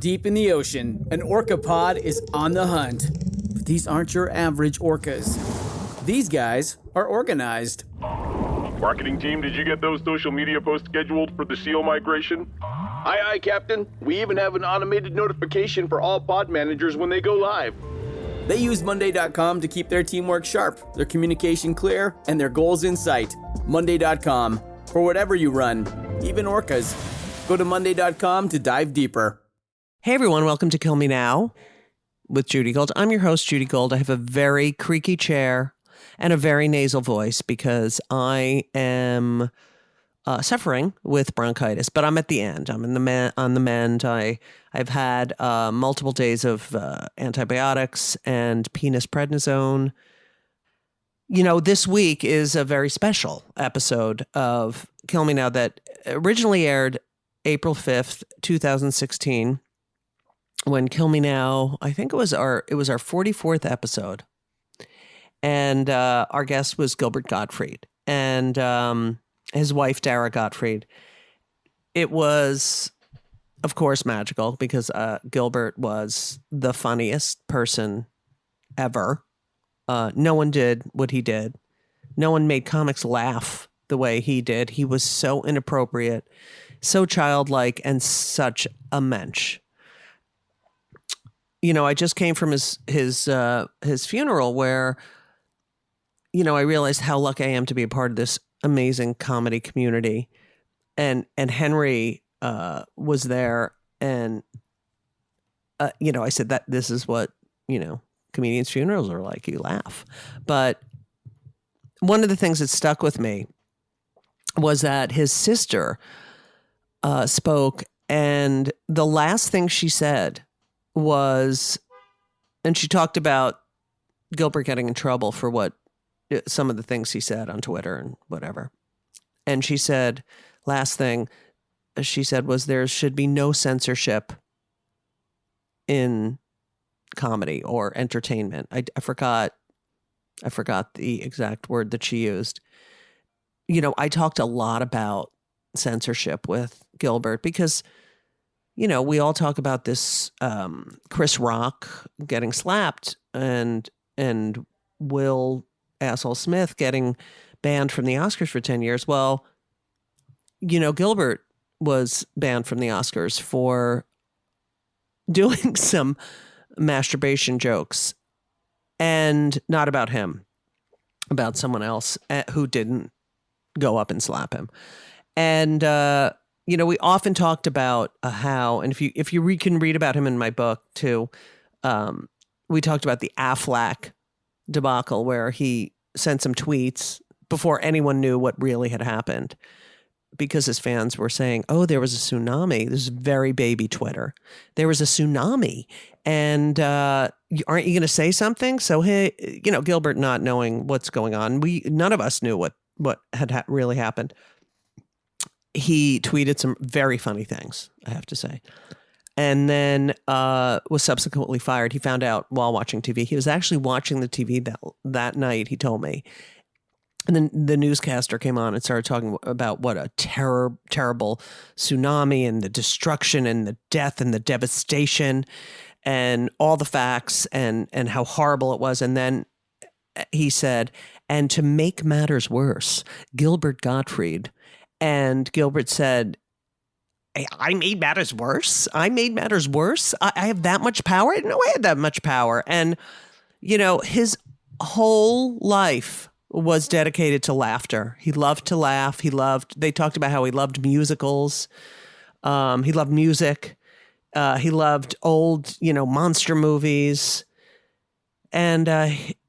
Deep in the ocean, an orca pod is on the hunt. But these aren't your average orcas. These guys are organized. Marketing team, did you get those social media posts scheduled for the SEAL migration? Aye, Captain. We even have an automated notification for all pod managers when they go live. They use Monday.com to keep their teamwork sharp, their communication clear, and their goals in sight. Monday.com. For whatever you run, even orcas. Go to Monday.com to dive deeper. Hey everyone, welcome to Kill Me Now with Judy Gold. I'm your host, Judy Gold. I have a very creaky chair and a very nasal voice because I am suffering with bronchitis, but I'm at the end. I'm on the mend. I've had multiple days of antibiotics and penis prednisone. You know, this week is a very special episode of Kill Me Now that originally aired April 5th, 2016. When Kill Me Now, I think it was our 44th episode. And our guest was Gilbert Gottfried and his wife, Dara Gottfried. It was, of course, magical because Gilbert was the funniest person ever. No one did what he did. No one made comics laugh the way he did. He was so inappropriate, so childlike, and such a mensch. You know, I just came from his funeral where, you know, I realized how lucky I am to be a part of this amazing comedy community. And Henry was there. And, you know, I said that this is what, you know, comedians' funerals are like. You laugh. But one of the things that stuck with me was that his sister spoke. And the last thing she said was, and she talked about Gilbert getting in trouble for what some of the things he said on Twitter and whatever. And she said, last thing she said was there should be no censorship in comedy or entertainment. I forgot the exact word that she used. You know, I talked a lot about censorship with Gilbert because, you know, we all talk about this Chris Rock getting slapped and Will Asshole Smith getting banned from the Oscars for 10 years. Well, you know, Gilbert was banned from the Oscars for doing some masturbation jokes, and not about him, about someone else who didn't go up and slap him. And, you know, we often talked about how, and if you can read about him in my book too, we talked about the Aflac debacle where he sent some tweets before anyone knew what really had happened because his fans were saying, oh, there was a tsunami. This is very baby Twitter. There was a tsunami. And aren't you going to say something? So, hey, you know, Gilbert not knowing what's going on. None of us knew what had really happened. He tweeted some very funny things, I have to say. And then was subsequently fired. He found out while watching TV. He was actually watching the TV that night, he told me. And then the newscaster came on and started talking about what a terrible tsunami and the destruction and the death and the devastation and all the facts and how horrible it was. And then he said, and to make matters worse, Gilbert Gottfried. And Gilbert said, I made matters worse? I made matters worse? I have that much power? I didn't know I had that much power. And, you know, his whole life was dedicated to laughter. He loved to laugh. They talked about how he loved musicals. He loved music. He loved old, you know, monster movies. And,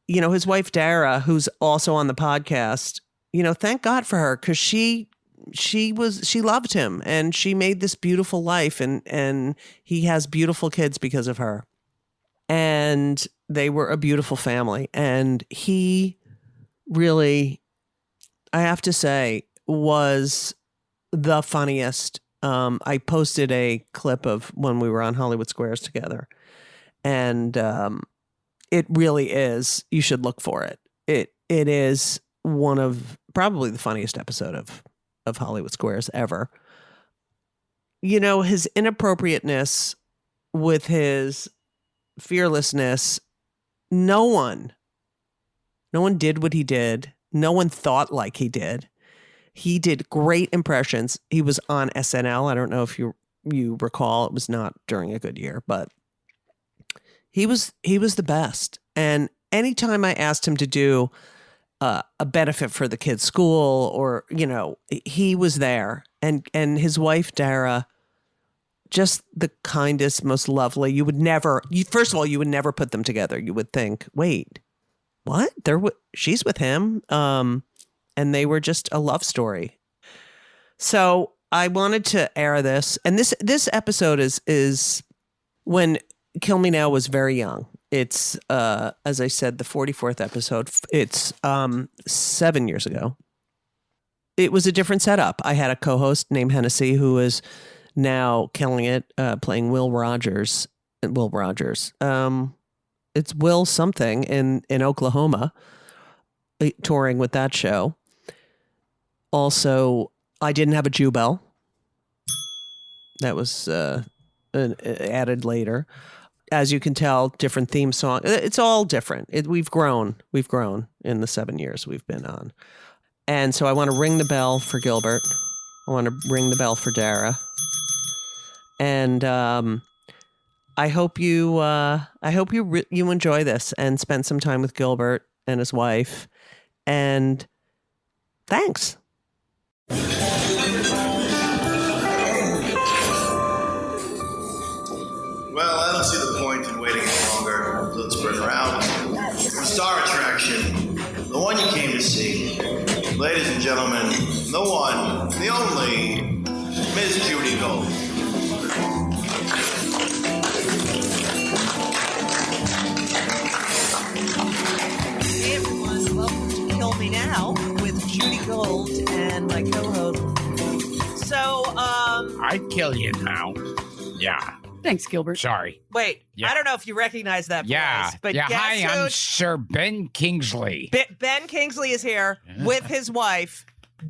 you know, his wife, Dara, who's also on the podcast, you know, thank God for her because she loved him and she made this beautiful life and he has beautiful kids because of her. And they were a beautiful family. And he really, I have to say, was the funniest. I posted a clip of when we were on Hollywood Squares together. And it really is, you should look for it. It is one of probably the funniest episode of Hollywood Squares ever. You know, his inappropriateness with his fearlessness, no one did what he did. No one thought like he did. He did great impressions. He was on SNL. I don't know if you recall. It was not during a good year, but he was the best. And anytime I asked him to do a benefit for the kids' school, or he was there. And his wife Dara, just the kindest, most lovely. You would never. First of all, you would never put them together. You would think, wait, what? She's with him. And they were just a love story. So I wanted to air this. And this episode is when Kill Me Now was very young. It's, as I said, the 44th episode. It's 7 years ago. It was a different setup. I had a co-host named Hennessy who is now killing it, playing Will Rogers. It's Will something in Oklahoma, touring with that show. Also, I didn't have a Jew bell. That was added later. As you can tell, different theme song. It's all different. We've grown in the 7 years we've been on. And so I want to ring the bell for Gilbert. I want to ring the bell for Dara. And I hope you enjoy this and spend some time with Gilbert and his wife. And thanks. Well, I don't see the point in waiting any longer. Let's bring her out. The star attraction, the one you came to see. Ladies and gentlemen, the one, the only, Miss Judy Gold. Hey everyone, welcome to Kill Me Now with Judy Gold and my co-host. So, I'd kill you now. Yeah. Thanks, Gilbert. Sorry. Wait, Yeah. I don't know if you recognize that Yeah. voice, but yeah. guess Hi, who? I'm Sir Ben Kingsley. Ben Kingsley is here with his wife,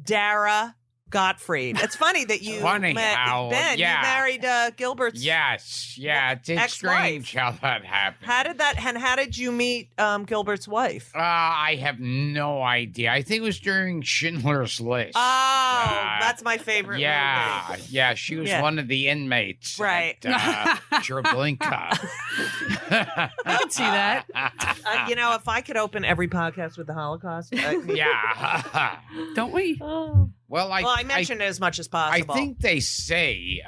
Dara Gottfried. It's funny that you Funny met how- Ben. yeah. You married Gilbert's. Yes. Yeah. It's ex-wife. strange how that happened. How did you meet Gilbert's wife? I have no idea. I think it was during Schindler's List. Oh, that's my favorite Yeah. movie. Yeah. She was Yeah. one of the inmates. Right. At, Treblinka. I can see that. If I could open every podcast with the Holocaust. Yeah. Don't we? Well, I mentioned it as much as possible. I think they say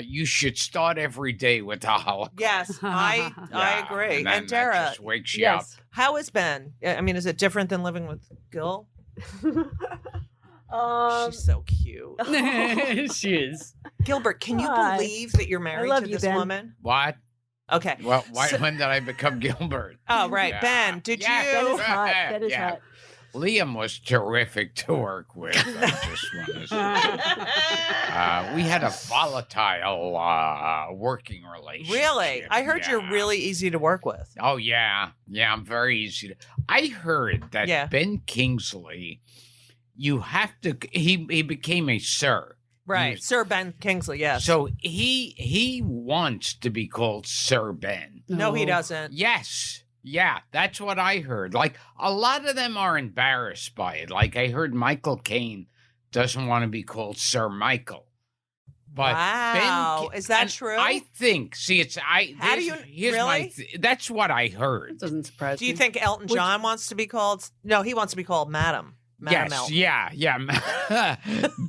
you should start every day with the Holocaust. Yes, I agree. And, then And Dara, that just wakes you up. how has Ben? I mean, is it different than living with Gil? She's so cute. She is. Gilbert, can you Hi. believe that you're married love to you, this Ben. woman? What? Okay. Well, So- when did I become Gilbert? Oh, right. Yeah. Ben, did Yeah, you? That is hot. That is Yeah. hot. Liam was terrific to work with. I just want to say. We had a volatile working relationship. Really? I heard Yeah. you're really easy to work with. Oh, yeah. Yeah, I'm very easy to... I heard that Yeah. Ben Kingsley, you have to... He became a sir. Right. You- Sir Ben Kingsley, yes. So he wants to be called Sir Ben. no, he doesn't. Yes. Yeah, that's what I heard. Like, a lot of them are embarrassed by it. Like, I heard Michael Caine doesn't want to be called Sir Michael. But Wow. Is that and true? I think, see, it's, How do you- here's my, that's what I It heard. doesn't surprise Do me. you think Elton John wants to be called? No, he wants to be called Madam. Madam Yes, Elton. yeah.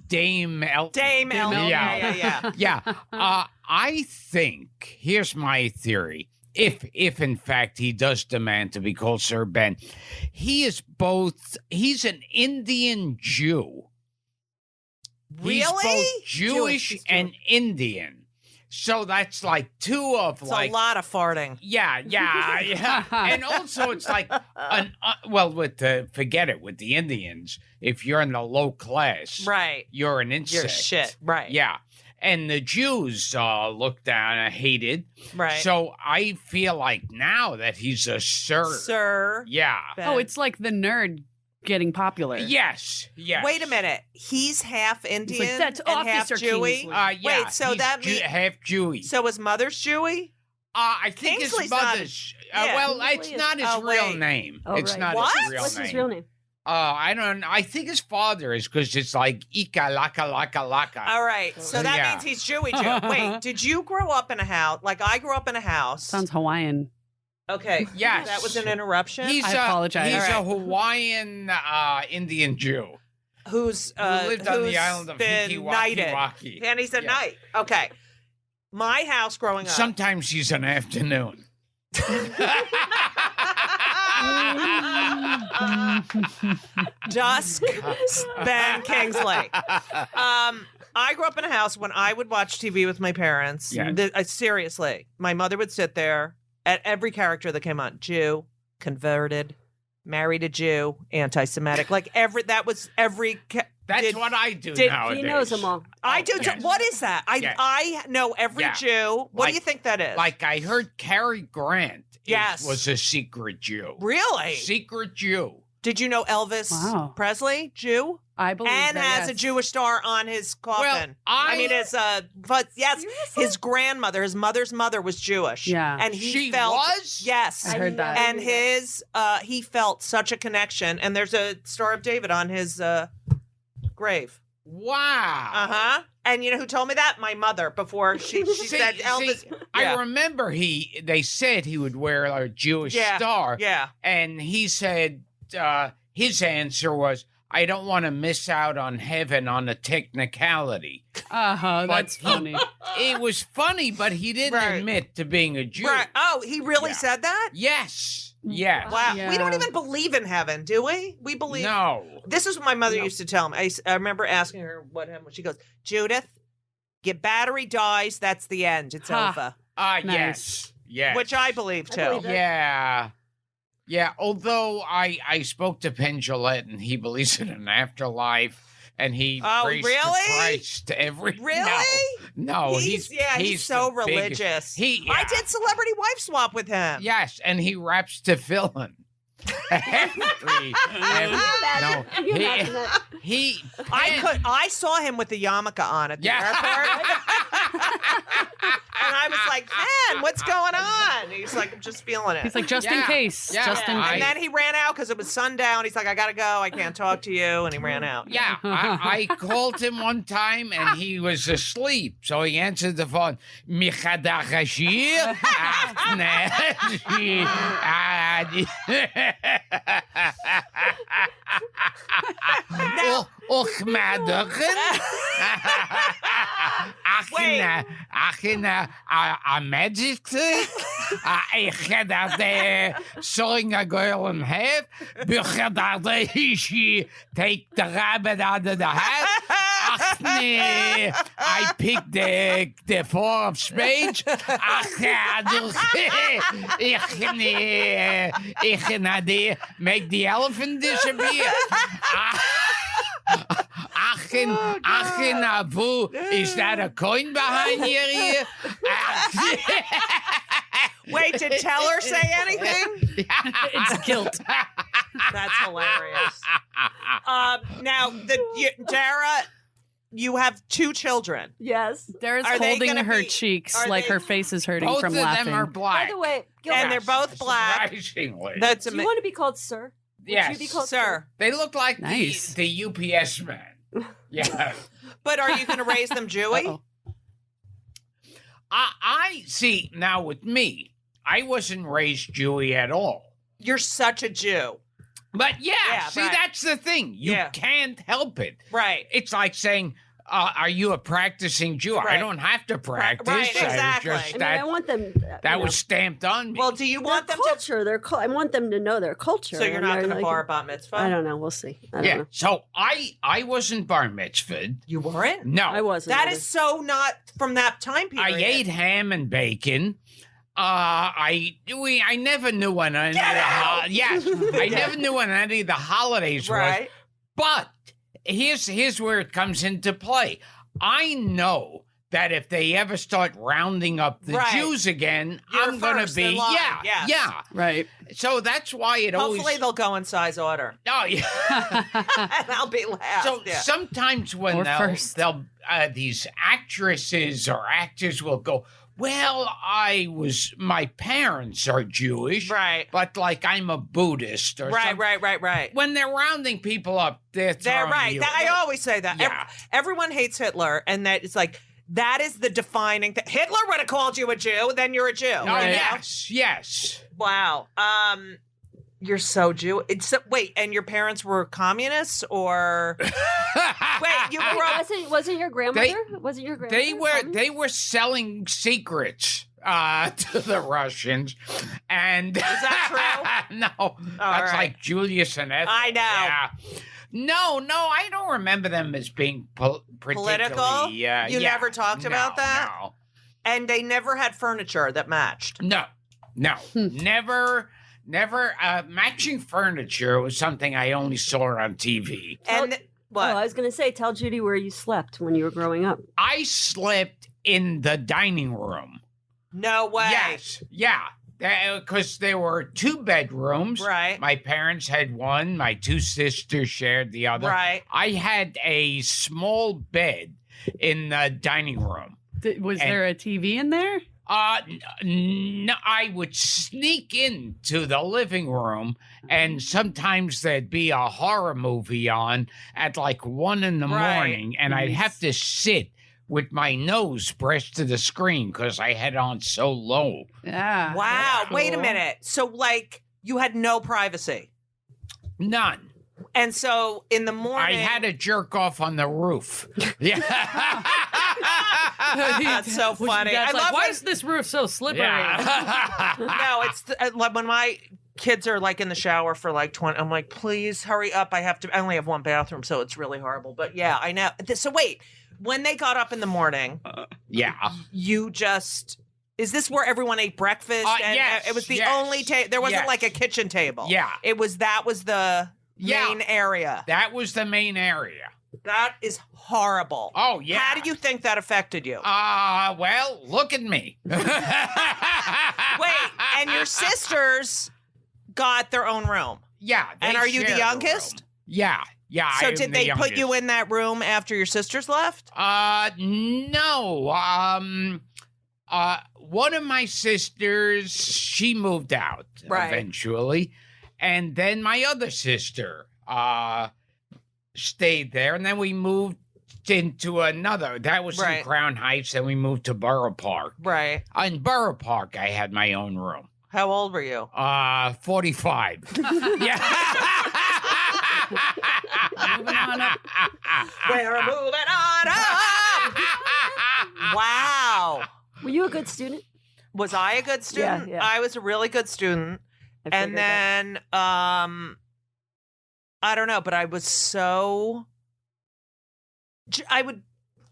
Dame Elton. Dame Elton. Yeah. Yeah. Yeah. I think, here's my theory. If in fact he does demand to be called Sir Ben, he's an Indian Jew. He's Really? both Jewish Jewish. and Indian. So that's like two of It's like a lot of farting. yeah. And also it's like forget it with the Indians. If you're in the low class, Right. you're an insect. You're shit. Right. Yeah. And the Jews looked down and hated. Right. So I feel like now that he's a sir. Sir. Yeah. Ben. Oh, it's like the nerd getting popular. Yes. Yes. Wait a minute. He's half Indian that's and half Officer Jewy. Kingsley. Yeah. Wait, so he's that means half Jewy. so his mother's Jewy? I think Kingsley's his not- mother's. yeah. Well, it's Kingsley not his oh, real wait. name. Oh, It's right. not What? his real What's name. his real name? I don't. I think his father is because it's like Ika Laka Laka Laka. All right. So that Yeah. means he's Jewy Jew. Wait, did you grow up in a house? Like I grew up in a house. Sounds Hawaiian. Okay. Yes. That was an interruption. I apologize. He's All a Hawaiian Indian Jew who's who lived on who's the island of been knighted. Hikiwaki. And he's a Yeah. knight. Okay. My house growing up. Sometimes he's an afternoon. Dusk, Ben Kingsley. I grew up in a house when I would watch TV with my parents. Yeah. Seriously, my mother would sit there at every character that came on: Jew, converted, married a Jew, anti-Semitic. Like that was every. That's what I do did- nowadays. He knows them all. I do. Yes. What is that? Yes. I know every Yeah. Jew. What do Like- you think that is? Like I heard Cary Grant Yes. was a secret Jew. Really? Secret Jew. Did you know Elvis Wow. Presley, Jew? I believe And that, has a yes. Jewish star on his coffin. I mean, but yes, his grandmother, his mother's mother was Jewish. Yeah. And he She felt, was? yes. I heard that. And he felt such a connection. And there's a Star of David on his grave. Wow. Uh-huh. And you know who told me that? My mother, before she said Elvis. I Yeah. remember they said he would wear a Jewish star. Yeah. And he said his answer was, I don't want to miss out on heaven on a technicality. That's funny. It was funny, but he didn't Right. admit to being a Jew. Right. Oh, he really Yeah. said that? Yes. Yes. Wow. Yeah. We don't even believe in heaven, do we? We believe. No. This is what my mother used to tell me. I remember asking her what happened. She goes, Judith, your battery dies. That's the end. It's Ha. over. Nice. Yes. Yes. Which I believe too. I believe that. Yeah. Yeah. Although I spoke to Penn Jillette and he believes in an afterlife and he Oh, prays to really? Christ every Really? No, he's so the biggest- religious. He I did celebrity wife swap with him. Yes, and he raps to villain. every, no, Can you imagine that? he I saw him with the yarmulke on at the airport. And I was like, man, what's going on? He's like, I'm just feeling it. He's like, just in Yeah. case. Yeah. Just in Yeah. case. And then he ran out because it was sundown. He's like, I gotta go. I can't talk to you. And he ran out. Yeah, I called him one time and he was asleep. So he answered the phone. A magic trick? Ik ga dat sawing a girl in half. Take the rabbit out of the hat. Ach nee, I picked the four of spades. Ach ja, ik make the elephant disappear. Achin Abu, is that a coin behind your ear? Wait, did Teller say anything? It's guilt. That's hilarious. Now, Dara, you have two children. Yes. Dara's Are they holding gonna her be- cheeks are like they- her face is hurting Both from of laughing. them are By black. the way, Gilbert, And they're both black. Surprisingly. That's do you want to be called sir? Would Yes. you be called Sir. They look like Nice. the UPS man. Yeah. But are you going to raise them Jewy? Uh-oh. I see, now with me, I wasn't raised Jewy at all. You're such a Jew. But Yeah, see, right. that's the thing. You Yeah. can't help it. Right. It's like saying, are you a practicing Jew? I Right. don't have to practice. Right, exactly. Just I mean, that I want them. that was stamped on me. Well, do you their want them culture. I want them to know their culture. to? So you're and not they're going to like- bar bat mitzvah? I don't know. We'll see. I don't yeah. know. So I wasn't bar mitzvahed. You weren't? No. I wasn't. That either. is so not from that time I period. ate ham and bacon. I never knew when any of the I never knew when any of the holidays was. Right. But here's where it comes into play. I know that if they ever start rounding up the Right. Jews again, You're I'm going to first be in line, yeah. yes. Right. So that's why it Hopefully always. they'll go in size order. Oh yeah. And I'll be last. So yeah. sometimes when Or they'll first. these actresses or actors will go, Well, my parents are Jewish. Right. But like I'm a Buddhist or something. Right. When they're rounding people up, they're right. you. I always say that. Yeah. Everyone hates Hitler, and that it's like that is the defining thing. Hitler would have called you a Jew, then you're a Jew. Oh, yes. Wow. You're so Jew. Wait, and your parents were communists, or wait, you grew up? Wasn't your grandmother? Wasn't your grandmother? They were selling secrets to the Russians, and is that true? No, that's like Julius and Ethel. I know. Yeah. No, I don't remember them as being political. You never talked about that. No. And they never had furniture that matched. No, never. Matching furniture was something I only saw on TV. And what? Oh, I was going to say, tell Judy where you slept when you were growing up. I slept in the dining room. No way. Yes, yeah. Because there were 2 bedrooms. Right. My parents had one. My 2 sisters shared the other. Right. I had a small bed in the dining room. Was there a TV in there? No, I would sneak into the living room, and sometimes there'd be a horror movie on at like 1 a.m, and I'd have to sit with my nose pressed to the screen because I had on so low. Yeah. Wow. Cool. Wait a minute. So, like, you had no privacy? None. And so, in the morning... I had to jerk off on the roof. Yeah. That's so funny. I love why is this roof so slippery? Yeah. No, it's like when my kids are like in the shower for like 20, I'm like, please hurry up. I only have 1 bathroom, so it's really horrible. But yeah, I know. So wait, when they got up in the morning, you just... Is this where everyone ate breakfast? Yes. It was the only table. There wasn't like a kitchen table. Yeah. That was the main area. That was the main area. That is horrible. Oh, yeah. How do you think that affected you? Well, look at me. Wait, and your sisters got their own room. Yeah. And are you the youngest? Yeah. So did they put you in that room after your sisters left? No. One of my sisters, she moved out eventually. And then my other sister stayed there. And then we moved into another. That was in Crown Heights. And we moved to Borough Park. Right. In Borough Park, I had my own room. How old were you? 45. Yeah. Moving on up. We're moving on up. Wow. Were you a good student? Was I a good student? Yeah. I was a really good student. And then, I don't know, but I would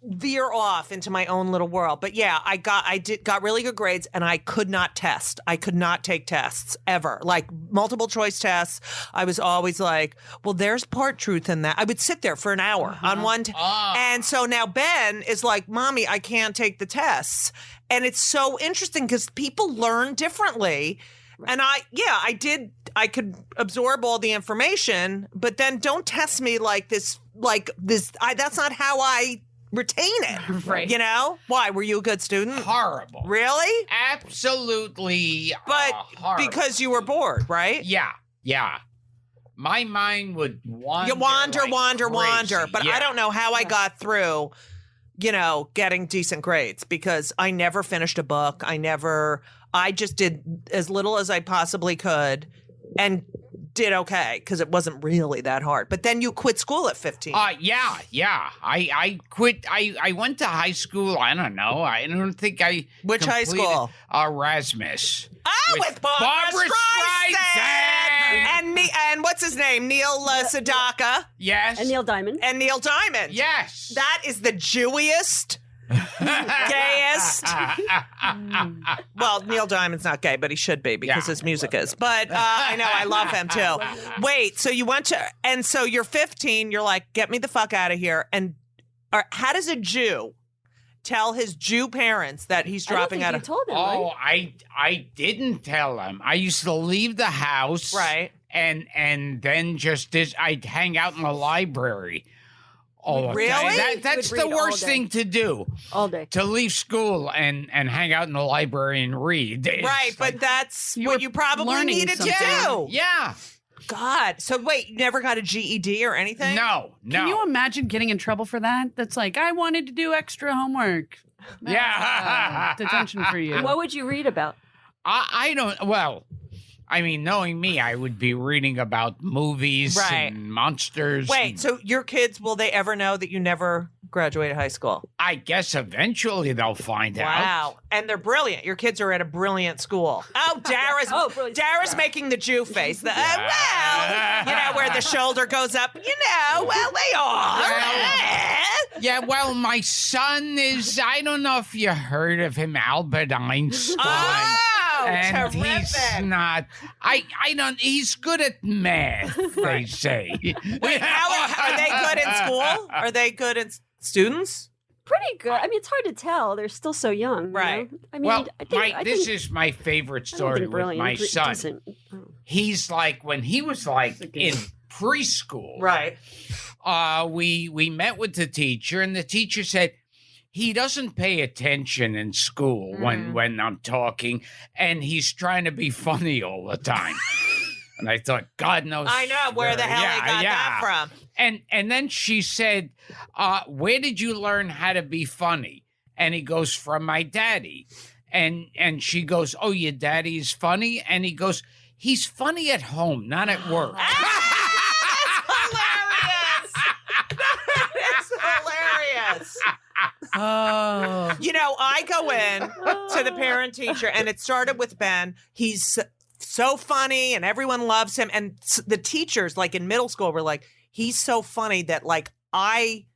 veer off into my own little world. But yeah, I got really good grades, and I could not test. I could not take tests ever. Like multiple choice tests. I was always like, well, there's part truth in that. I would sit there for an hour on one. And so now Ben is like, Mommy, I can't take the tests. And it's so interesting because people learn differently. Right. And I could absorb all the information, but then don't test me like this, that's not how I retain it. Right. You know? Why? Were you a good student? Horrible. Really? Absolutely. But horrible. because you were bored, right? Yeah. My mind would wander. You wander. But yeah. I don't know how I got through, getting decent grades because I never finished a book. I just did as little as I possibly could and did okay because it wasn't really that hard. But then you quit school at 15. Yeah. I quit. I went to high school. I don't know. I don't think I. Which high school? Erasmus. With Barbara Streisand. And what's his name? Neil Sedaka. Yes. And Neil Diamond. Yes. That is the Jewiest. Gayest. Well, Neil Diamond's not gay, but he should be because his music is. But I know, I love him too. Wait, so you went to, and so you're 15, you're like, get me the fuck out of here. And how does a Jew tell his Jew parents that he's dropping out of? You told them, right? I didn't tell them. I used to leave the house. Right. And then I'd hang out in the library all the Really? time. That's Would the read all worst day. thing to do. All day. To leave school and hang out in the library and read. It's Right, but like- that's You what were you probably learning needed something. to do. Yeah. God. So wait, you never got a GED or anything? No. Can you imagine getting in trouble for that? That's like, I wanted to do extra homework. Yeah. Detention for you. What would you read about? I don't. Well, I mean, knowing me, I would be reading about movies Right. and monsters. Wait, so your kids, will they ever know that you never graduated high school? I guess eventually they'll find out. Wow. And they're brilliant. Your kids are at a brilliant school. Oh, Dara's, brilliant. Dara's making the Jew face. The, well, you know, where the shoulder goes up. You know, well, they are. Yeah, well, my son is. I don't know if you heard of him, Albert Einstein. Oh, and terrific. he's not. I don't. He's good at math. They say. Wait, how are they good in school? Are they good in students? Pretty good. I mean, it's hard to tell. They're still so young. Right. You know? I mean, Well, I think, this is my favorite story with my son. Decent. Oh. He's like when he was like in preschool. Right. We met with the teacher, and the teacher said he doesn't pay attention in school when I'm talking, and he's trying to be funny all the time. And I thought, God knows. I know where the hell he got that from. And then she said, where did you learn how to be funny? And he goes, from my daddy. And she goes, oh, your daddy's funny? And he goes, he's funny at home, not at work. It's hilarious. Oh. You know, I go in to the parent teacher, and it started with Ben. He's so funny, and everyone loves him. And the teachers, like in middle school, were like, he's so funny that, like, I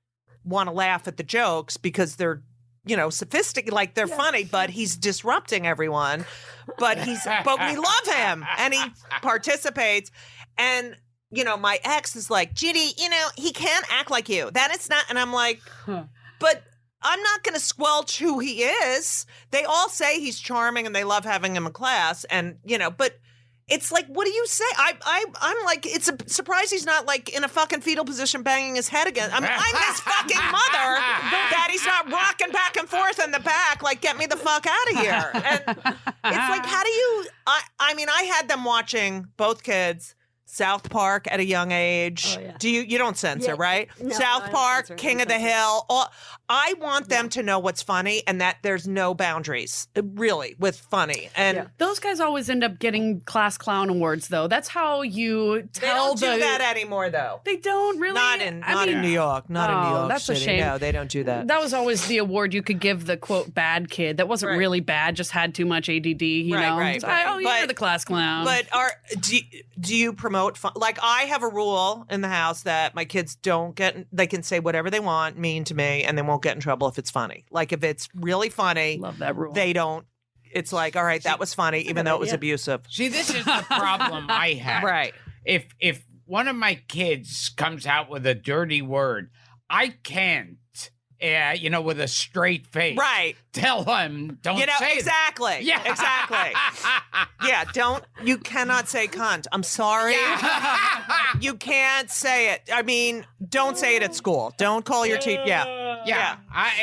want to laugh at the jokes because they're, you know, sophisticated, like they're funny, but he's disrupting everyone. But we love him, and he participates. And you know, my ex is like, Judy, you know, he can't act like you. That is not. And I'm like, but I'm not going to squelch who he is. They all say he's charming and they love having him in class. And, you know, but it's like, what do you say? I'm like, it's a surprise he's not like in a fucking fetal position banging his head again. I'm his fucking mother. Daddy's not rocking back and forth in the back. Like, get me the fuck out of here. And it's like, how do you, I mean, I had them watching, both kids, South Park at a young age. Oh, yeah. Do you don't censor, Yeah. right? No, I South don't Park, censor. King I of the don't Hill. I want them to know what's funny and that there's no boundaries, really, with funny. And Yeah. Those guys always end up getting class clown awards, though. That's how you they tell don't do that anymore, though. They don't really. Not in I mean, New York. Not in New Oh, York that's a City. shame. No, they don't do that. That was always the award you could give the quote bad kid that wasn't Right. really bad, just had too much ADD. You Right, know, right, It's, right. oh, you're But- the class clown. But do you promote fun? Like, I have a rule in the house that my kids don't get. They can say whatever they want, mean to me, and they won't get in trouble if it's funny. Like, if it's really funny, love that rule. they don't. It's like, all right, that was funny, even though it was abusive. See, this is the problem I have. Right. If one of my kids comes out with a dirty word, I can't, you know, with a straight face, Right. tell him don't You know, say exactly. that. Yeah, Exactly. Yeah, you cannot say cunt. I'm sorry. You can't say it. I mean, don't say it at school. Don't call your teacher. Yeah. Yeah.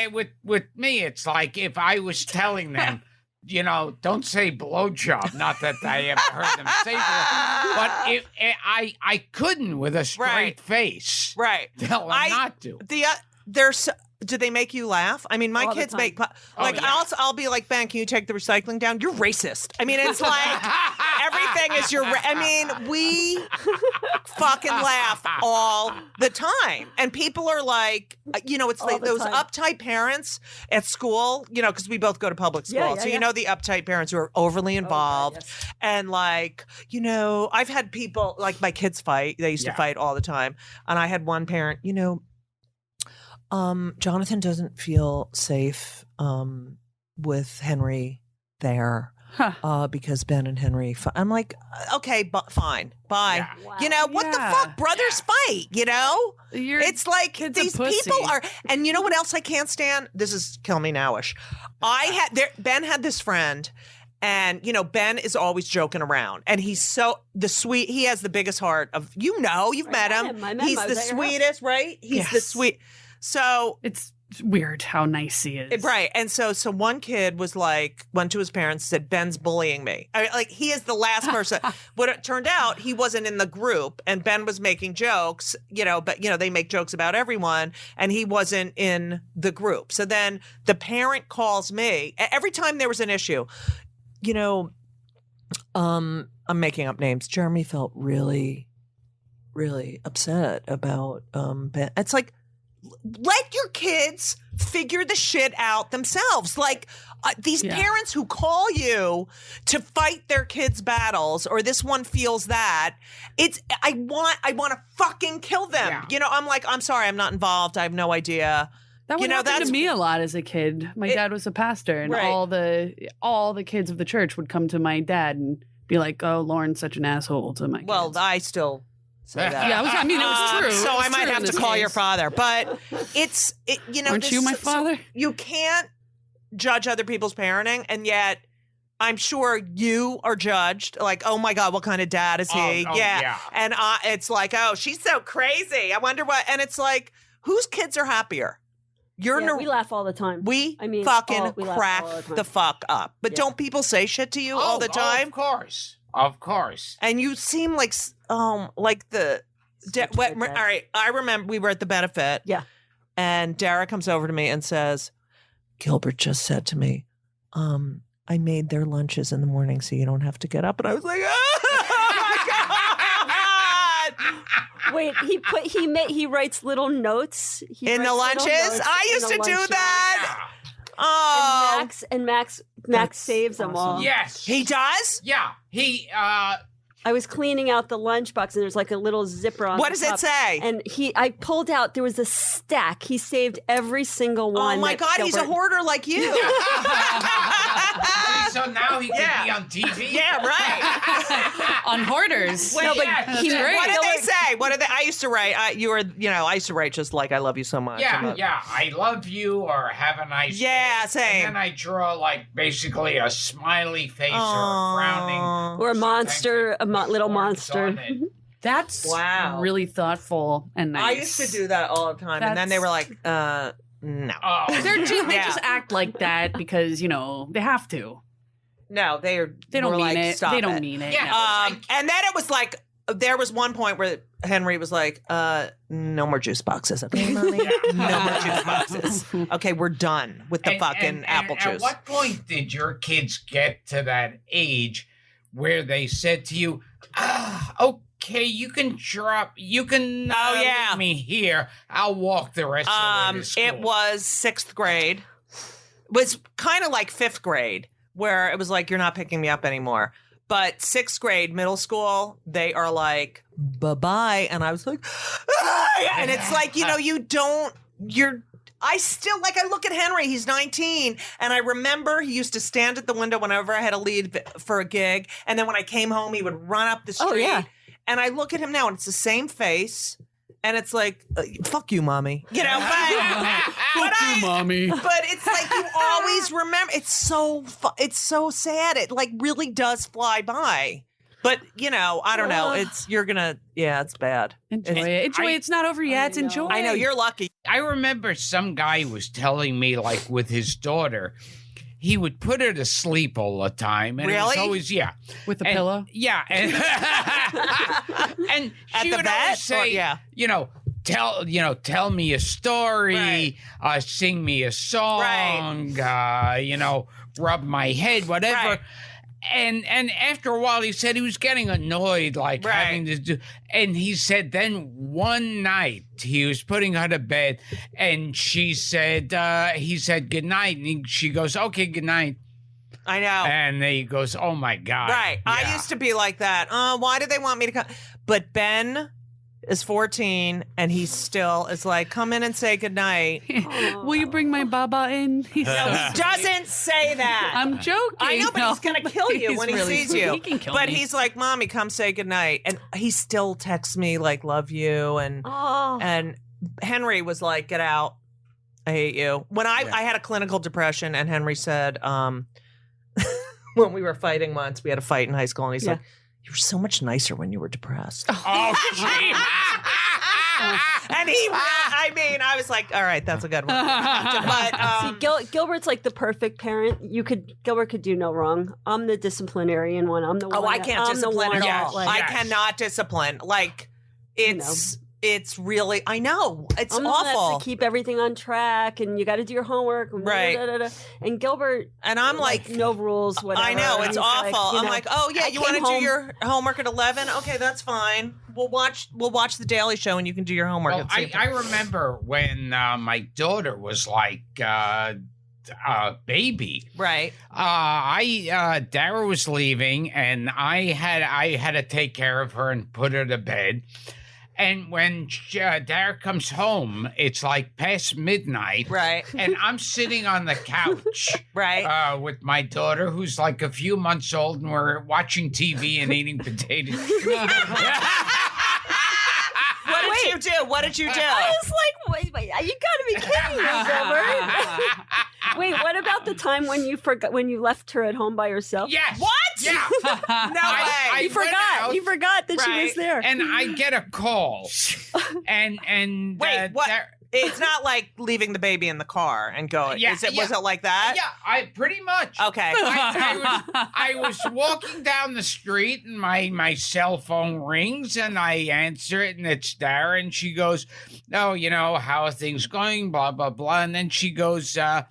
With me, it's like if I was telling them, you know, don't say blowjob. Not that I ever heard them say that, but I couldn't with a straight Right. face. Right. Tell them not to. Do they make you laugh? I mean, my All the kids time. make like yeah. I'll be like, Ben, can you take the recycling down? You're racist. I mean, it's like everything is I mean, we fucking laugh all the time, and people are like, you know, it's All like the those time. uptight parents at school, you know, because we both go to public school, Yeah, yeah, so you yeah. know the uptight parents who are overly involved, yes. and like, you know, I've had people like my kids fight. They used to Yeah. fight all the time, and I had one parent, you know. Jonathan doesn't feel safe with Henry there because Ben and Henry. I'm like, okay, fine, bye. Yeah. Wow. You know what the Yeah. fuck? Brothers fight. You know, it's like kid's a these pussy. people are. And you know what else I can't stand? This is kill me nowish. Ben had this friend. And, you know, Ben is always joking around. And he's he has the biggest heart of, you've met him. I met him. He's the sweetest, right? He's the sweet. So it's weird how nice he is. Right. And so one kid was like, went to his parents, said, Ben's bullying me. I mean, like, he is the last person. But it turned out he wasn't in the group and Ben was making jokes, but, they make jokes about everyone and he wasn't in the group. So then the parent calls me every time there was an issue, I'm making up names. Jeremy felt really, really upset about Ben. It's like, let your kids figure the shit out themselves. Like these parents who call you to fight their kids' battles, or this one feels that, I want to fucking kill them. Yeah. I'm like, I'm sorry, I'm not involved. I have no idea. That would happen to me a lot as a kid. My dad was a pastor, and all the kids of the church would come to my dad and be like, "Oh, Lauren's such an asshole to my kids." Well, I still say that. Yeah, it was true. So I might have to call your father. father, but it's Aren't you my father? You can't judge other people's parenting, and yet I'm sure you are judged. Like, oh my God, what kind of dad is he? Yeah. And it's like, oh, she's so crazy. I wonder what. And it's like, whose kids are happier? We laugh all the time. We laugh crack all the time. the fuck up. But don't people say shit to you all the time? Of course. And you seem like the. All right, I remember we were at the benefit. Yeah. And Dara comes over to me and says, Gilbert just said to me, I made their lunches in the morning so you don't have to get up. And I was like, oh my God. Wait, he writes little notes In the lunches? I used to do that. Yeah. Oh. And Max saves them all. Yes. He does? Yeah. He I was cleaning out the lunchbox and there's like a little zipper on What the does it top. say? And I pulled out, there was a stack. He saved every single one. Oh my God, he's a hoarder like you. so now he can be on TV. Yeah, right. On Hoarders. Wait, No, but Yes, he- that's right. What did they say? What did I used to write. I used to write just like I love you so much. Yeah. I love you, or have a nice Yeah, day. same. And then I draw like basically a smiley face or a frowning. Or a monster, little Words monster. on it. That's Wow. really thoughtful and nice. I used to do that all the time. And then they were like, no. Oh, They Yeah. just act like that because they have to. No, they Don't were mean like, it. Stop They don't it. mean it. Yeah. And then it was like, there was one point where Henry was like, no more juice boxes. Okay, Mommy? No more juice boxes. Okay, we're done with the fucking apple juice. At what point did your kids get to that age where they said to you, okay, you can leave me here. I'll walk the rest of the way to school. It was 6th grade. It was kind of like 5th grade, where it was like, you're not picking me up anymore. But 6th grade, middle school, they are like, bye-bye. And I was like, and it's like, I still, like, I look at Henry, he's 19, and I remember he used to stand at the window whenever I had to leave for a gig, and then when I came home, he would run up the street. Oh, yeah. And I look at him now, and it's the same face, and it's like, fuck you, Mommy. But Mommy. but it's like you always remember. It's so sad. It like really does fly by. But I don't know. It's bad. Enjoy it. Enjoy it. It's not over yet. Enjoy I know, you're lucky. I remember some guy was telling me, like, with his daughter, he would put her to sleep all the time. And it was Really? always, With a And- pillow? Yeah. And, and At she the would vet? always say, Or- tell me a story, Right. sing me a song, rub my head, whatever. Right. And after a while, he said he was getting annoyed, like Right. having to do. And he said then one night he was putting her to bed, and she said, he said good night, and she goes, okay, good night. I know. And then he goes, oh my God. Right. I Yeah. used to be like that. Why do they want me to come? But Ben is 14, and he still is like, come in and say goodnight. Will you bring my Baba in? He's so He sweet. doesn't say that. I'm joking. I know, but he's going to kill you He's when he really sees sweet. you. He can kill But me. he's like, Mommy, come say goodnight. And he still texts me, like, love you. And Henry was like, get out. I hate you. When I had a clinical depression, and Henry said, when we were fighting once. We had a fight in high school, and he's like, "You were so much nicer when you were depressed." Oh, gee. And I was like, all right, that's a good one. But See, Gilbert's like the perfect parent. Gilbert could do no wrong. I'm the disciplinarian one. I'm the one. I can't discipline at all. Like, I cannot discipline. Like, it's really, I know, it's I'm the one that awful. has to keep everything on track, and you got to do your homework. And Right. And Gilbert, and I'm like, no rules, whatever. I know, And it's he's like, awful. I'm know, like, oh yeah, I you want to came do home- your homework at 11? Okay, that's fine. We'll watch the Daily Show, and you can do your homework. Well, I remember when my daughter was like baby. Right. Dara was leaving, and I had to take care of her and put her to bed. And when Dara comes home, it's like past midnight. Right. And I'm sitting on the couch. Right. With my daughter, who's like a few months old, and we're watching TV and eating potatoes. What did you do? I was like, wait, you gotta be kidding me, Gilbert. Wait, what about the time when you left her at home by herself? Yes. What? Yeah. No way. You forgot. You forgot that she was there. And I get a call. and Wait, what? It's not like leaving the baby in the car and going. Yeah, Was it like that? Yeah, I pretty much. Okay. I was walking down the street, and my cell phone rings, and I answer it, and it's Dara, and she goes, "Oh, how are things going? Blah blah blah." And then she goes, "And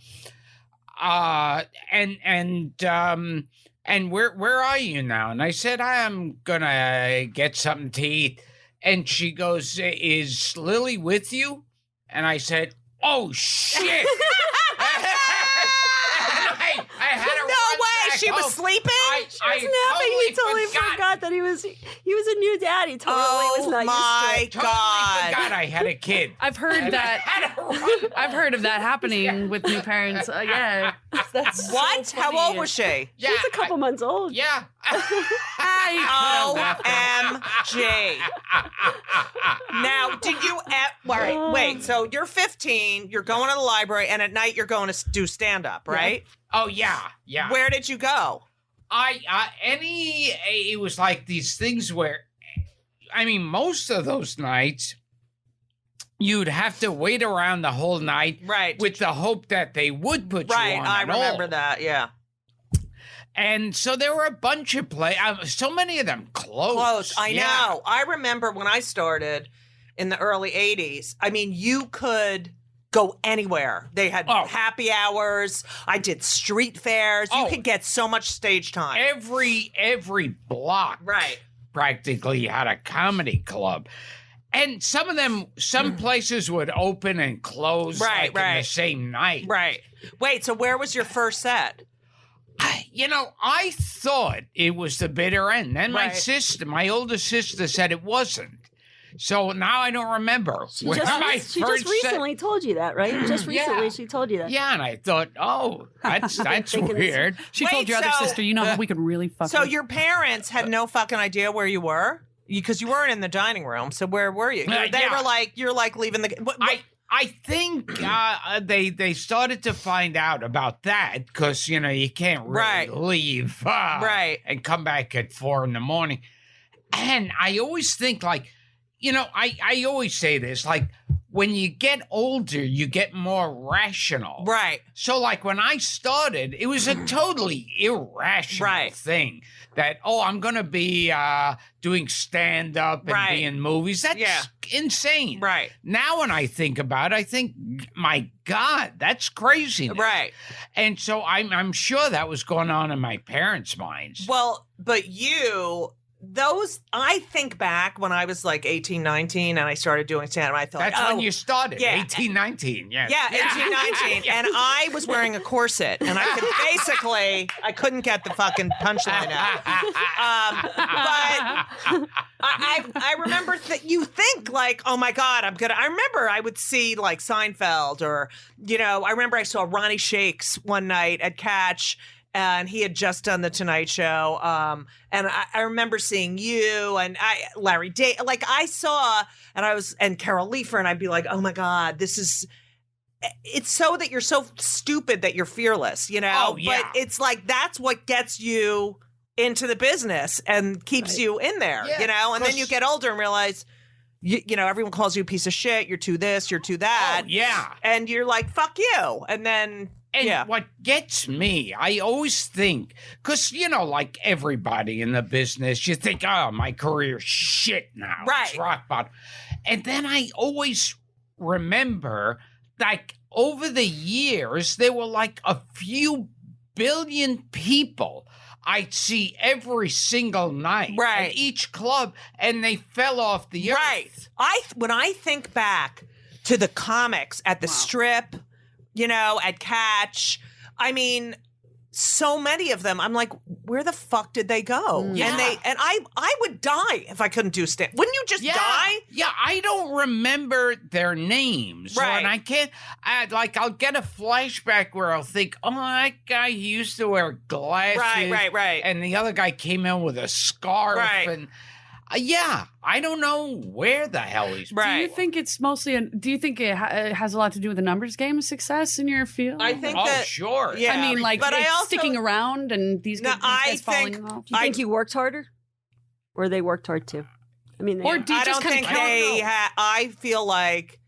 where are you now?" And I said, "I'm gonna get something to eat." And she goes, "Is Lily with you?" And I said, "Oh shit!" I had to No way, she was sleeping. He totally forgot that he was a new dad. He totally was not used to it. God! Forgot I had a kid. I've heard that. I've heard of that happening with new parents. Yeah. That's What? so How funny. old was she? Yeah, She's a couple months old. Yeah. OMG. Now, did you wait, so you're 15, you're going to the library, and at night you're going to do stand-up, right? Oh yeah. Where did you go? It was like these things where, I mean, most of those nights, you'd have to wait around the whole night, Right. with the hope that they would put Right, you on. I at remember all. that, yeah. And so there were a bunch of so many of them closed. I know. I remember when I started in the early 80s, I mean, you could go anywhere. They had happy hours. I did street fairs. You could get so much stage time. Every block, Right. practically had a comedy club. And some of them, some places would open and close in the same night. Right. Wait, so where was your first set? I thought it was the bitter end. Then Right. my older sister said it wasn't. So now I don't remember. She just recently told you that, right? Just recently she told you that. Yeah, and I thought, that's weird. She told your other sister, we could really fuck So her. your parents had no fucking idea where you were? Because you weren't in the dining room. So where were you? They were like, you're like leaving the... I think they started to find out about that because, you can't really leave and come back at 4 a.m. And I always think I always say this, like when you get older, you get more rational. Right. So like when I started, it was a totally irrational thing that, I'm going to be doing stand-up and be in movies. That's insane. Right. Now when I think about it, I think, my God, that's crazy. Right. And so I'm sure that was going on in my parents' minds. Well, but I think back when I was like 18, 19 and I started doing stand-up, I thought, that's when you started, yeah. 18, 19. Yeah, 18, 19. And I was wearing a corset and I couldn't get the fucking punchline out. But I remember that you think like, oh my God, I remember I would see like Seinfeld or, I remember I saw Ronnie Shakes one night at Catch. And he had just done the Tonight Show. And I remember seeing you and Larry Day. Like I saw, and Carol Leifer, and I'd be like, oh my God, this is. it's so that you're so stupid that you're fearless, you know? Oh, yeah. But it's like that's what gets you into the business and keeps you in there, Yeah, you know? And then 'cause- you get older and realize, you know, everyone calls you a piece of shit. You're too this, you're too that. Oh, yeah. And you're like, fuck you. And then, And what gets me, I always think, because, you know, like everybody in the business, you think, oh, my career's shit now. Right. It's rock bottom. And then I always remember, like, over the years, there were like a few billion people I'd see every single night Right. at each club, and they fell off the earth. right. When I think back to the comics at the Strip, you know, at Catch, I mean, so many of them, I'm like, where the fuck did they go? Yeah. And I would die if I couldn't do stand. Wouldn't you just die? Yeah, I don't remember their names. Right. And I can't, I'll get a flashback where I'll think, oh, that guy, he used to wear glasses. Right. And the other guy came in with a scarf. Right. And yeah, I don't know where the hell he's Right. Do you think it's mostly? Do you think it has a lot to do with the numbers game success in your field? I think Oh, that. sure. Yeah. I mean, like, but I it's also sticking around and these No, guys I falling think- off. Do you think you worked harder, or they worked hard too? I mean, Or do you I just don't kind think of they. I feel like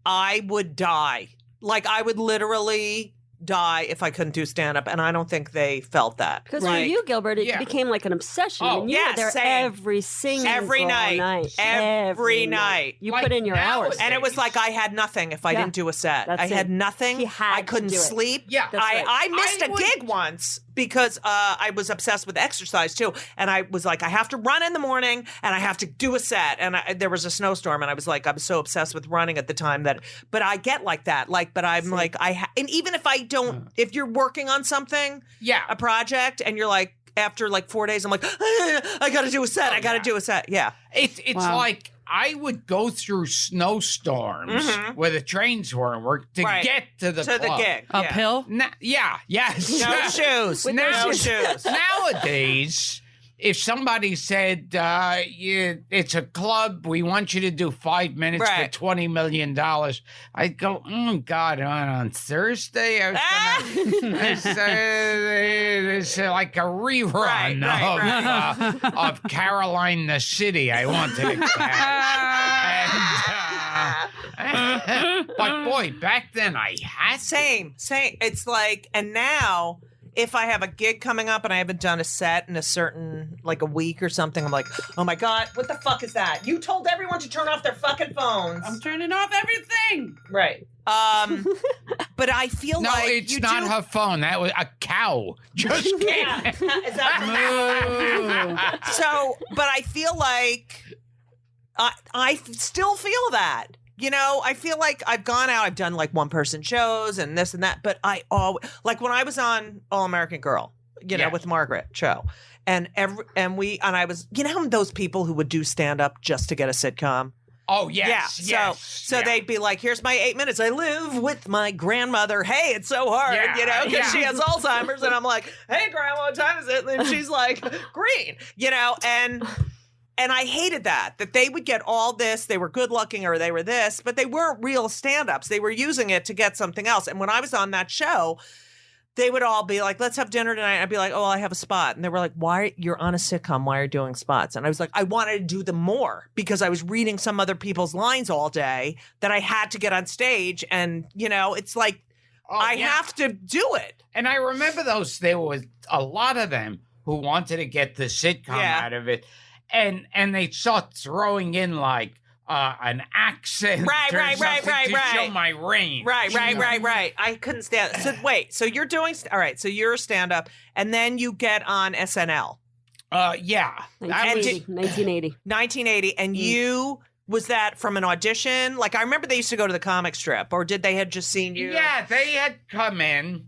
I would die. Like I would literally die if I couldn't do stand up, and I don't think they felt that. because Right. for you, Gilbert, it Yeah. became like an obsession. Oh, and you yeah, were there same. every single Every night. Every night. You Like put in your nowadays. hours. And it was like I had nothing if I Yeah. didn't do a set. That's I had it. nothing. He had I couldn't to do it. sleep. Yeah. That's right. I missed I a would- gig once because I was obsessed with exercise too. And I was like, I have to run in the morning and I have to do a set. And there was a snowstorm and I was like, I'm so obsessed with running at the time but I get like that. Like, but I'm like, and even if I don't, if you're working on something, Yeah. a project, and you're like, after like 4 days, I'm like, I got to do a set. I got to do a set. Yeah. It's Wow. like I would go through snowstorms where the trains weren't working to Right. get to the To the club. gig. Yeah. uphill. Yes. No shoes. With No no shoes. Nowadays, if somebody said, it's a club, we want you to do 5 minutes Right. for $20 million, I'd go, oh, God, on Thursday? I was gonna, it's like a rerun Right. of Caroline the City. I wanted to catch. But boy, back then I had to. Same. It's like, and now if I have a gig coming up and I haven't done a set in a certain, like a week or something, I'm like, oh my God, what the fuck is that? You told everyone to turn off their fucking phones. I'm turning off everything. Right. But I feel No, like it's you not do. her phone. That was a cow. Just Yeah. kidding. Is that so? But I feel like I still feel that. You know, I feel like I've gone out, I've done like one person shows and this and that, but I always, like when I was on All American Girl, you know, Yeah. with Margaret show, and I was, you know, those people who would do stand up just to get a sitcom. Oh, yes. Yeah. Yes. So yeah. they'd be like, here's my 8 minutes. I live with my grandmother. Hey, it's so hard, Yeah, you know, because yeah. she has Alzheimer's. And I'm like, hey, grandma, what time is it? And she's like, green, you know, and I hated that they would get all this. They were good looking or they were this, but they weren't real stand-ups. They were using it to get something else. And when I was on that show, they would all be like, let's have dinner tonight. I'd be like, oh, I have a spot. And they were like, why? You're on a sitcom. Why are you doing spots? And I was like, I wanted to do them more because I was reading some other people's lines all day that I had to get on stage. And, you know, it's like, Oh, I yeah. have to do it. And I remember there was a lot of them who wanted to get the sitcom Yeah. out of it. And they start throwing in like an accent. Right, or right, right, something right, to right. show my range. Right. I couldn't stand it. So wait, so you're doing, all right, so you're a stand-up and then you get on SNL. Yeah. 1980. 1980, and you, was that from an audition? Like, I remember they used to go to the comic strip, or did they had just seen you? Yeah, they had come in.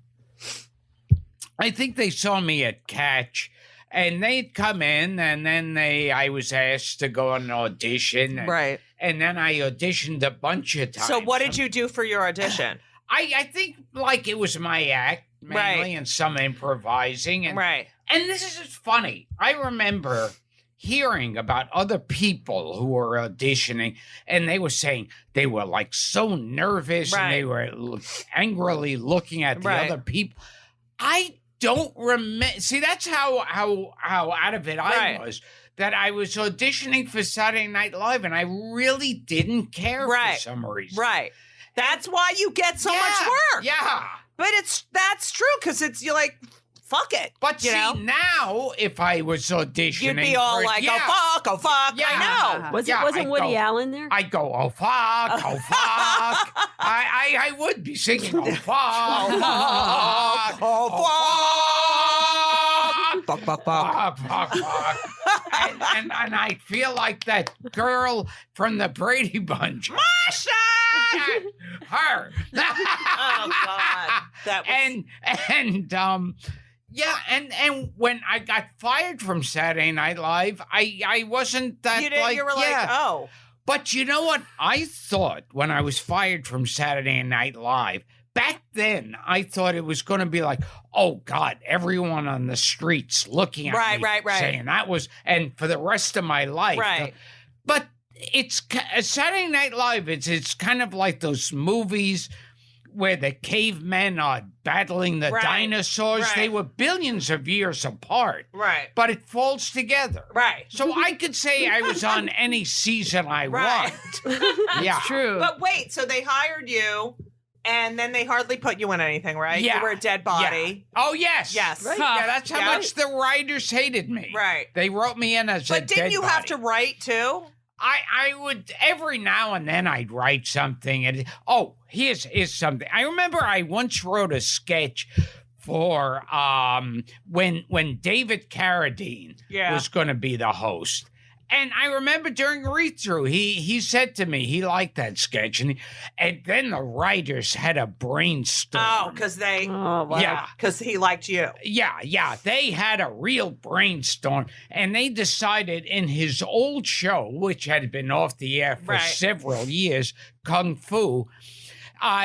I think they saw me at Catch. And they'd come in, and then I was asked to go on an audition. Right. And then I auditioned a bunch of times. So what did you do for your audition? I think like it was my act mainly Right. and some improvising. And, Right. And this is just funny. I remember hearing about other people who were auditioning, and they were saying they were like so nervous and they were angrily looking at the other people. I don't remember. See, that's how out of it I was. That I was auditioning for Saturday Night Live, and I really didn't care for some reason. Right. That's why you get so much work. Yeah. But that's true, because you're like, fuck it. But you know? Now, if I was auditioning, you'd be all like, oh fuck. Yeah. I know. Wasn't Woody Allen there? I'd go, oh fuck. I would be singing, oh fuck. Fuck. And I feel like that girl from the Brady Bunch. Masha! Her. Oh, God. That was... And when I got fired from Saturday Night Live, I wasn't that you were like, oh. But you know what? I thought when I was fired from Saturday Night Live, back then, I thought it was going to be like, oh, God, everyone on the streets looking at me saying that was, and for the rest of my life. Right. But it's Saturday Night Live. It's kind of like those movies where the cavemen are battling the dinosaurs. Right. They were billions of years apart. Right. But it falls together. Right. So I could say I was on any season I want. Yeah. True. But wait, so they hired you, and then they hardly put you in anything, right? Yeah. You were a dead body. Yeah. Oh, yes. Yes. Right. Yeah, that's how much the writers hated me. Right. They wrote me in as a dead body. But didn't you have to write, too? I would, every now and then I'd write something. And here's something. I remember I once wrote a sketch for when David Carradine was going to be the host. And I remember during read-through, he said to me he liked that sketch. And then the writers had a brainstorm. Oh, because they... Oh, wow. Yeah. Because he liked you. Yeah. They had a real brainstorm. And they decided in his old show, which had been off the air for several years, Kung Fu,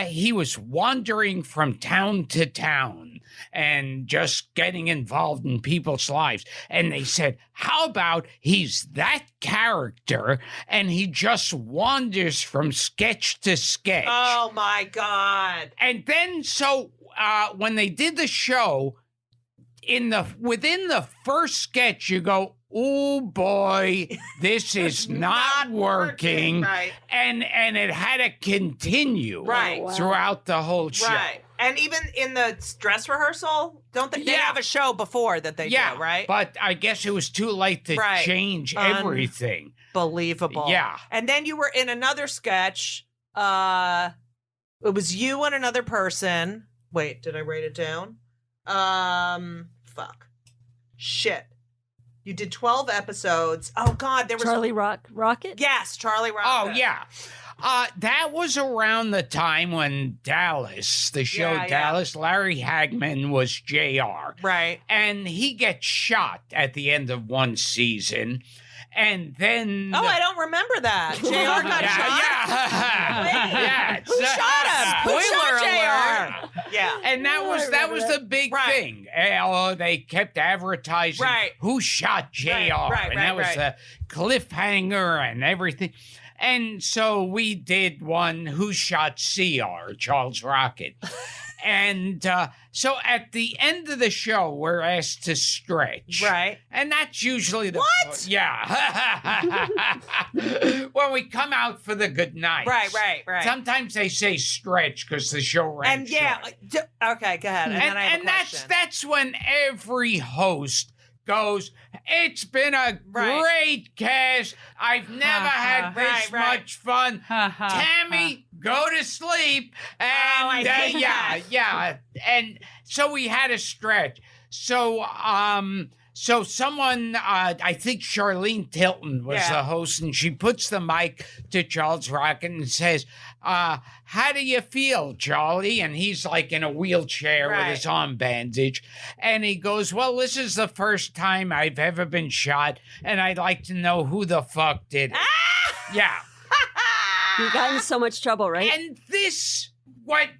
he was wandering from town to town and just getting involved in people's lives. And they said, how about he's that character and he just wanders from sketch to sketch? Oh, my God. And then when they did the show, within the first sketch, you go, oh boy, this is not working. Right. And it had to continue throughout the whole show. Right. And even in the dress rehearsal, don't they have a show before that they do, right? But I guess it was too late to change everything. Unbelievable. Yeah. And then you were in another sketch. It was you and another person. Wait, did I write it down? Fuck. Shit. You did 12 episodes. Oh, God. There was Charlie Rocket? Yes, Charlie Rocket. Oh, yeah. That was around the time when Dallas, the show Dallas, Larry Hagman was JR. Right. And he gets shot at the end of one season. And then... I don't remember that. JR got shot? Yeah. Who shot him? Spoiler alert. alert. Yeah. And that was the big thing. They kept advertising who shot JR. And that was the cliffhanger and everything. And so we did one, who shot CR, Charles Rocket. And so at the end of the show, we're asked to stretch. Right. And that's usually the... What? Yeah. When we come out for the good night. Right. Sometimes they say stretch because the show ran And short. okay, go ahead. And then I have a question. that's when every host goes, it's been a great cast. I've never had this much fun. Tammy, go to sleep. And and so we had a stretch. So someone, I think Charlene Tilton was the host, and she puts the mic to Charles Rocket and says, how do you feel, Charlie? And he's like in a wheelchair with his arm bandage. And he goes, well, this is the first time I've ever been shot, and I'd like to know who the fuck did it. Yeah. You got in so much trouble, right? And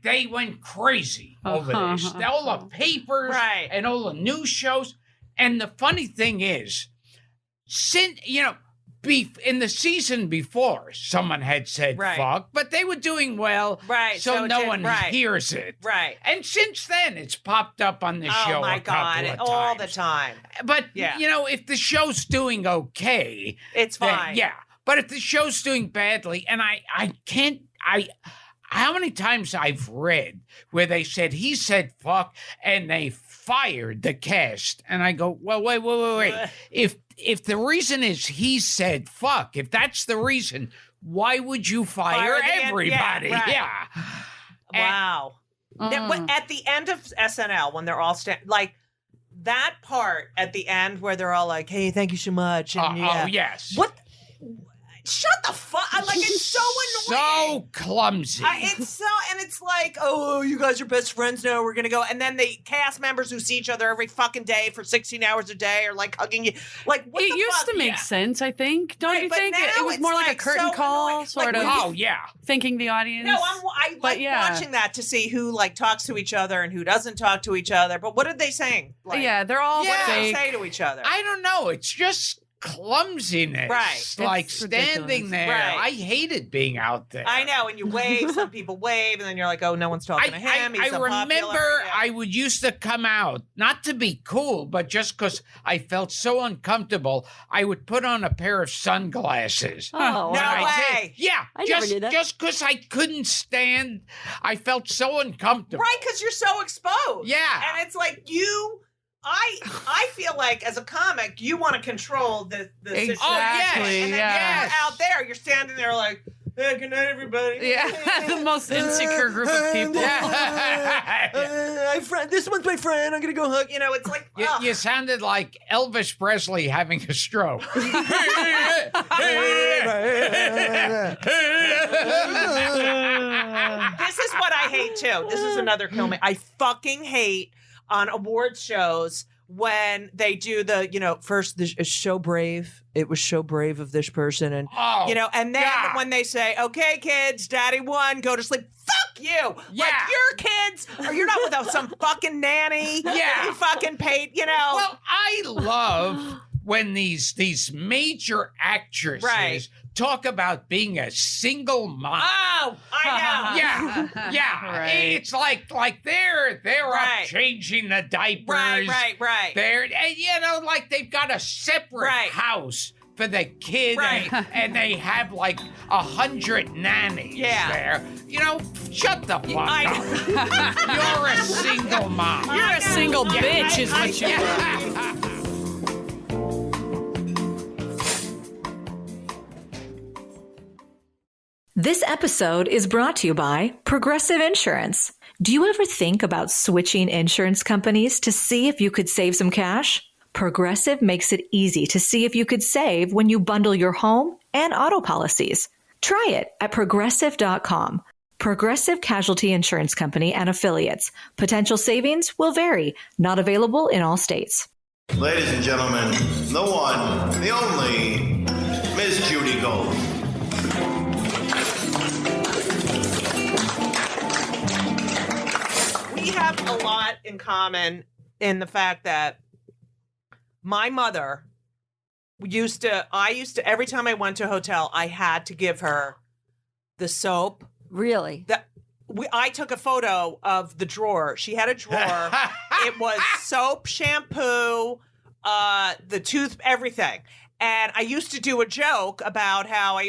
they went crazy over this. All the papers and all the news shows. And the funny thing is, since, in the season before, someone had said fuck, but they were doing well, so no one hears it. Right. And since then, it's popped up on the show Oh, my a couple God. of All the times. time. But, if the show's doing okay, it's then, fine. yeah. But if the show's doing badly, and how many times I've read where they said he said fuck and they fired the cast, and I go, well, wait. If the reason is he said fuck, if that's the reason, why would you fire everybody? Yeah. Wow. At the end of SNL, when they're all that part at the end where they're all like, "Hey, thank you so much." And, oh yes. What? Shut the fuck! It's so annoying. So clumsy. It's like, oh, you guys are best friends now. We're gonna go, and then the cast members who see each other every fucking day for 16 hours a day are like hugging you. Like, what it the used fuck? to make sense, I think. Don't you think? It was more like a curtain call, sort of. Oh yeah. Thinking the audience. No, I like watching that to see who talks to each other and who doesn't talk to each other. But what are they saying? They're all what do they fake. say to each other? I don't know. It's just clumsiness. Right. Like It's standing ridiculous. there. Right. I hated being out there. I know, and you wave, some people wave, and then you're like, oh, no one's talking to him. He's I so remember popular. Yeah. I would used to come out, not to be cool, but just because I felt so uncomfortable, I would put on a pair of sunglasses. Oh, No wow. way. Yeah, I never knew that. just because I couldn't stand, I felt so uncomfortable. Right, because you're so exposed. Yeah. And it's like I feel like as a comic, you want to control the situation. Oh, yes. And then Yes. you're out there, you're standing there like, hey, good night, everybody. Yeah, the most insecure group of people. This one's my friend. I'm going to go hug. It's like, You sounded like Elvis Presley having a stroke. This is what I hate too. This is another kill me. I fucking hate on awards shows when they do the, first the show brave. It was so brave of this person, and and then when they say, "Okay, kids, Daddy won, go to sleep." Fuck you. Yeah. Like your kids, or you're not without some fucking nanny. Yeah. You fucking paid. Well, I love when these major actresses talk about being a single mom. Oh, I know. Yeah. Right. It's like they're Right. up changing the diapers. Right. They're like they've got a separate house for the kid, Right. and they have like 100 nannies there. Shut the fuck up. You're a single mom. You're a single bitch, is what you are. This episode is brought to you by Progressive Insurance. Do you ever think about switching insurance companies to see if you could save some cash? Progressive makes it easy to see if you could save when you bundle your home and auto policies. Try it at progressive.com. Progressive Casualty Insurance Company and Affiliates. Potential savings will vary. Not available in all states. Ladies and gentlemen, the one, the only, Miss Judy Gold. We have a lot in common in the fact that my mother I used to, every time I went to a hotel, I had to give her the soap. Really? I took a photo of the drawer. She had a drawer. It was soap, shampoo, the tooth, everything. And I used to do a joke about how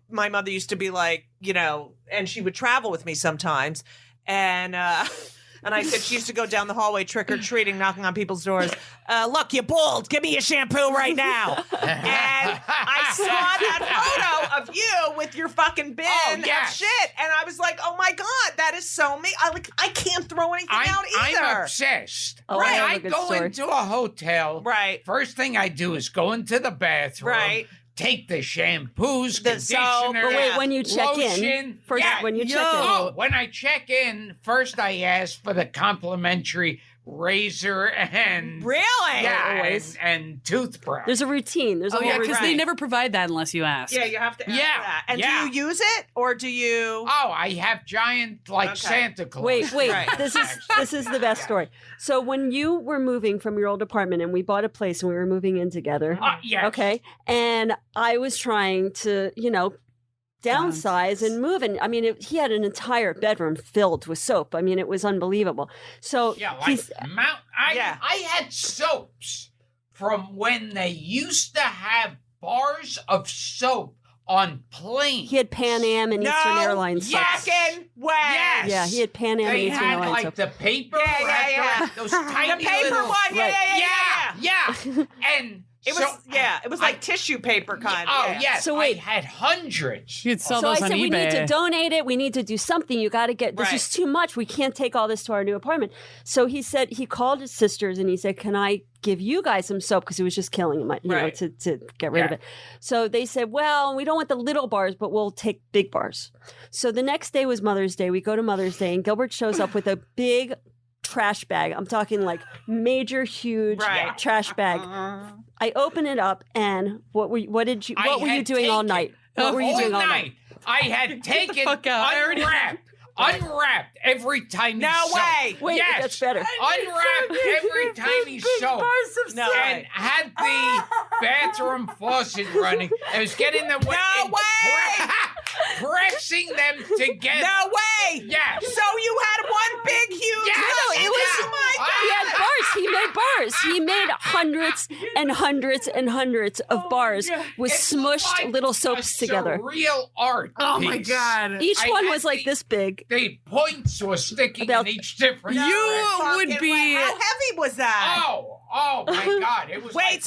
my mother used to be like, and she would travel with me sometimes. And I said she used to go down the hallway trick-or-treating, knocking on people's doors. Look, you're bald. Give me your shampoo right now. And I saw that photo of you with your fucking bin of shit. And I was like, oh, my God, that is so me. I can't throw anything out either. I'm obsessed. Oh, Right. I have I a good go story. into a hotel. Right. First thing I do is go into the bathroom. Right. Take the shampoos, The soap, conditioner, But wait, when you check lotion. in, first, when you check in. Oh, when I check in, first I ask for the complimentary razor and Really? yeah, Always. and toothbrush. There's a routine. There's a Oh, whole yeah, routine. because they never provide that unless you ask. Yeah, you have to ask Yeah, that. And yeah. do you use it or do you? Oh, I have giant like Okay. Santa Claus. Wait. Right. This is the best story. So when you were moving from your old apartment and we bought a place and we were moving in together, Yes. okay, and I was trying to, downsize and move, and I mean, he had an entire bedroom filled with soap. I mean, it was unbelievable. So Yeah, like he's I had soaps from when they used to have bars of soap on planes. he had Pan Am and Eastern Airlines soap. Fucking way. Yes. Yeah, he had Pan Am and They Eastern had Airlines like soap. the paper Yeah. wrapped around those tiny The paper little, one. Yeah. yeah. And It was it was like tissue paper kind of. Oh yeah. yes, So wait. I had hundreds. You'd sell So I those on said, eBay. we need to donate it. We need to do something. You got to get, this Right. is too much. We can't take all this to our new apartment. So he said, he called his sisters and he said, can I give you guys some soap? Because it was just killing him, Right. to get rid of it. So they said, well, we don't want the little bars, but we'll take big bars. So the next day was Mother's Day. We go to Mother's Day and Gilbert shows up with a big trash bag. I'm talking like major, huge Right. trash bag. I open it up and what were you doing all night? What were you doing all night? I had taken fuck out. I already- unwrapped every tiny No soap. way. Wait, yes, that's better. Unwrapped every tiny soap. No And way. had the bathroom faucet running. I was getting them wet No and way. pressing them together. No way. Yes. So you had one big, huge. Yes. No, No, it was- Oh my He had bars. He made bars. He made hundreds and hundreds and hundreds of bars with It smushed looked like little soaps a together. Surreal art. Oh my piece. God. Each I one had was like the- this big. The points were sticking About- in each different. God. You No would fucking be- way. How heavy was that? Oh my God! It was. Wait.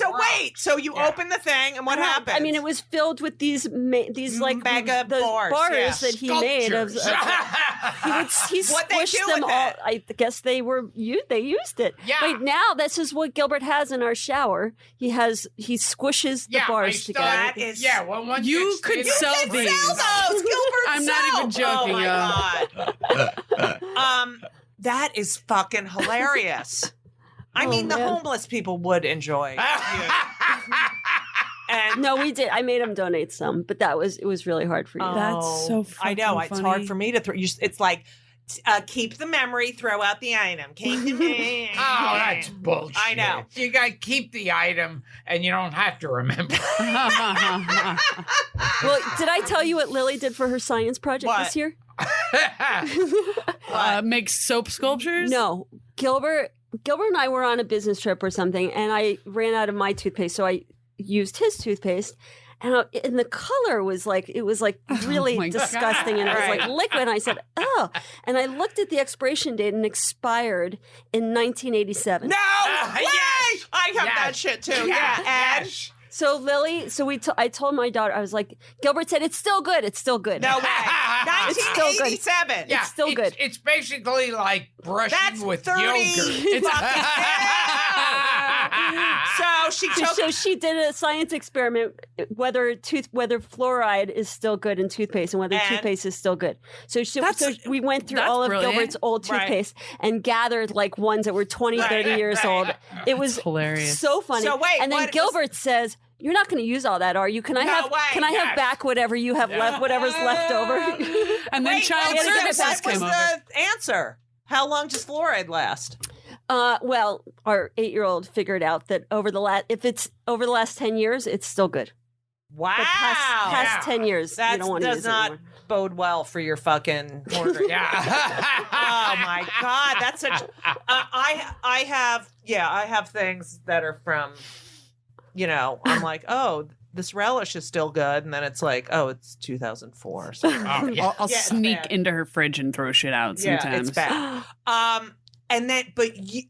So you Yeah. open the thing and what happened? I mean, it was filled with these like Mega those bars, bars yeah. that he made of. Sculptures. He What'd they squished do them with all. it? I guess they used it. Yeah. Wait, now this is what Gilbert has in our shower. He squishes the bars together. That is- Well, once You it's could in- sell these. Sell those, Gilbert. I'm not even joking, Oh my God. That is fucking hilarious. I Oh, mean, the man. homeless people would enjoy you. And No, we did. I made him donate some, but it was really hard for you. That's so I know. fucking It's hard funny. for me to throw. It's like keep the memory, throw out the item. Keep the memory. Oh, that's bullshit. I know. You got to keep the item, and you don't have to remember. Well, did I tell you what Lily did for her science project What? this year? Make soap sculptures? No, Gilbert and I were on a business trip or something, and I ran out of my toothpaste, so I used his toothpaste. And the color was like, it was like really my God. disgusting, and it was like Right. liquid. And I said, oh. And I looked at the expiration date and expired in 1987. No way! Yes. I have Yes. that shit too. Yeah. And Yes. So Lily, I told my daughter, I was like, Gilbert said, it's still good. It's still good. no way. It's still good. 1987. Yeah, It's still good. It's basically like brushing That's with 30 yogurt. fucking So she took. So she did a science experiment whether fluoride is still good in toothpaste and whether And? toothpaste is still good. So we went through That's all of brilliant. Gilbert's old Right. toothpaste and gathered like ones that were 20, 30 years old. It was hilarious. so funny. So wait, and then what was- Gilbert says, "You're not going to use all that, are you? Can I No have way. Can I have Yes. back whatever you have left, whatever's left over?" And then Wait, child wait, services what was came over. the answer? How long does fluoride last? Well, our 8-year-old figured out that if it's over the last 10 years, it's still good. Wow. But past 10 years, you That don't want to does use not it anymore. bode well for your fucking order. Yeah. Oh my God, that's such. I have things that are from, I'm like, oh, this relish is still good, and then it's like, oh, it's 2004. So Oh, yeah. I'll Yeah, it's sneak bad. into her fridge and throw shit out yeah, sometimes. it's bad. And then,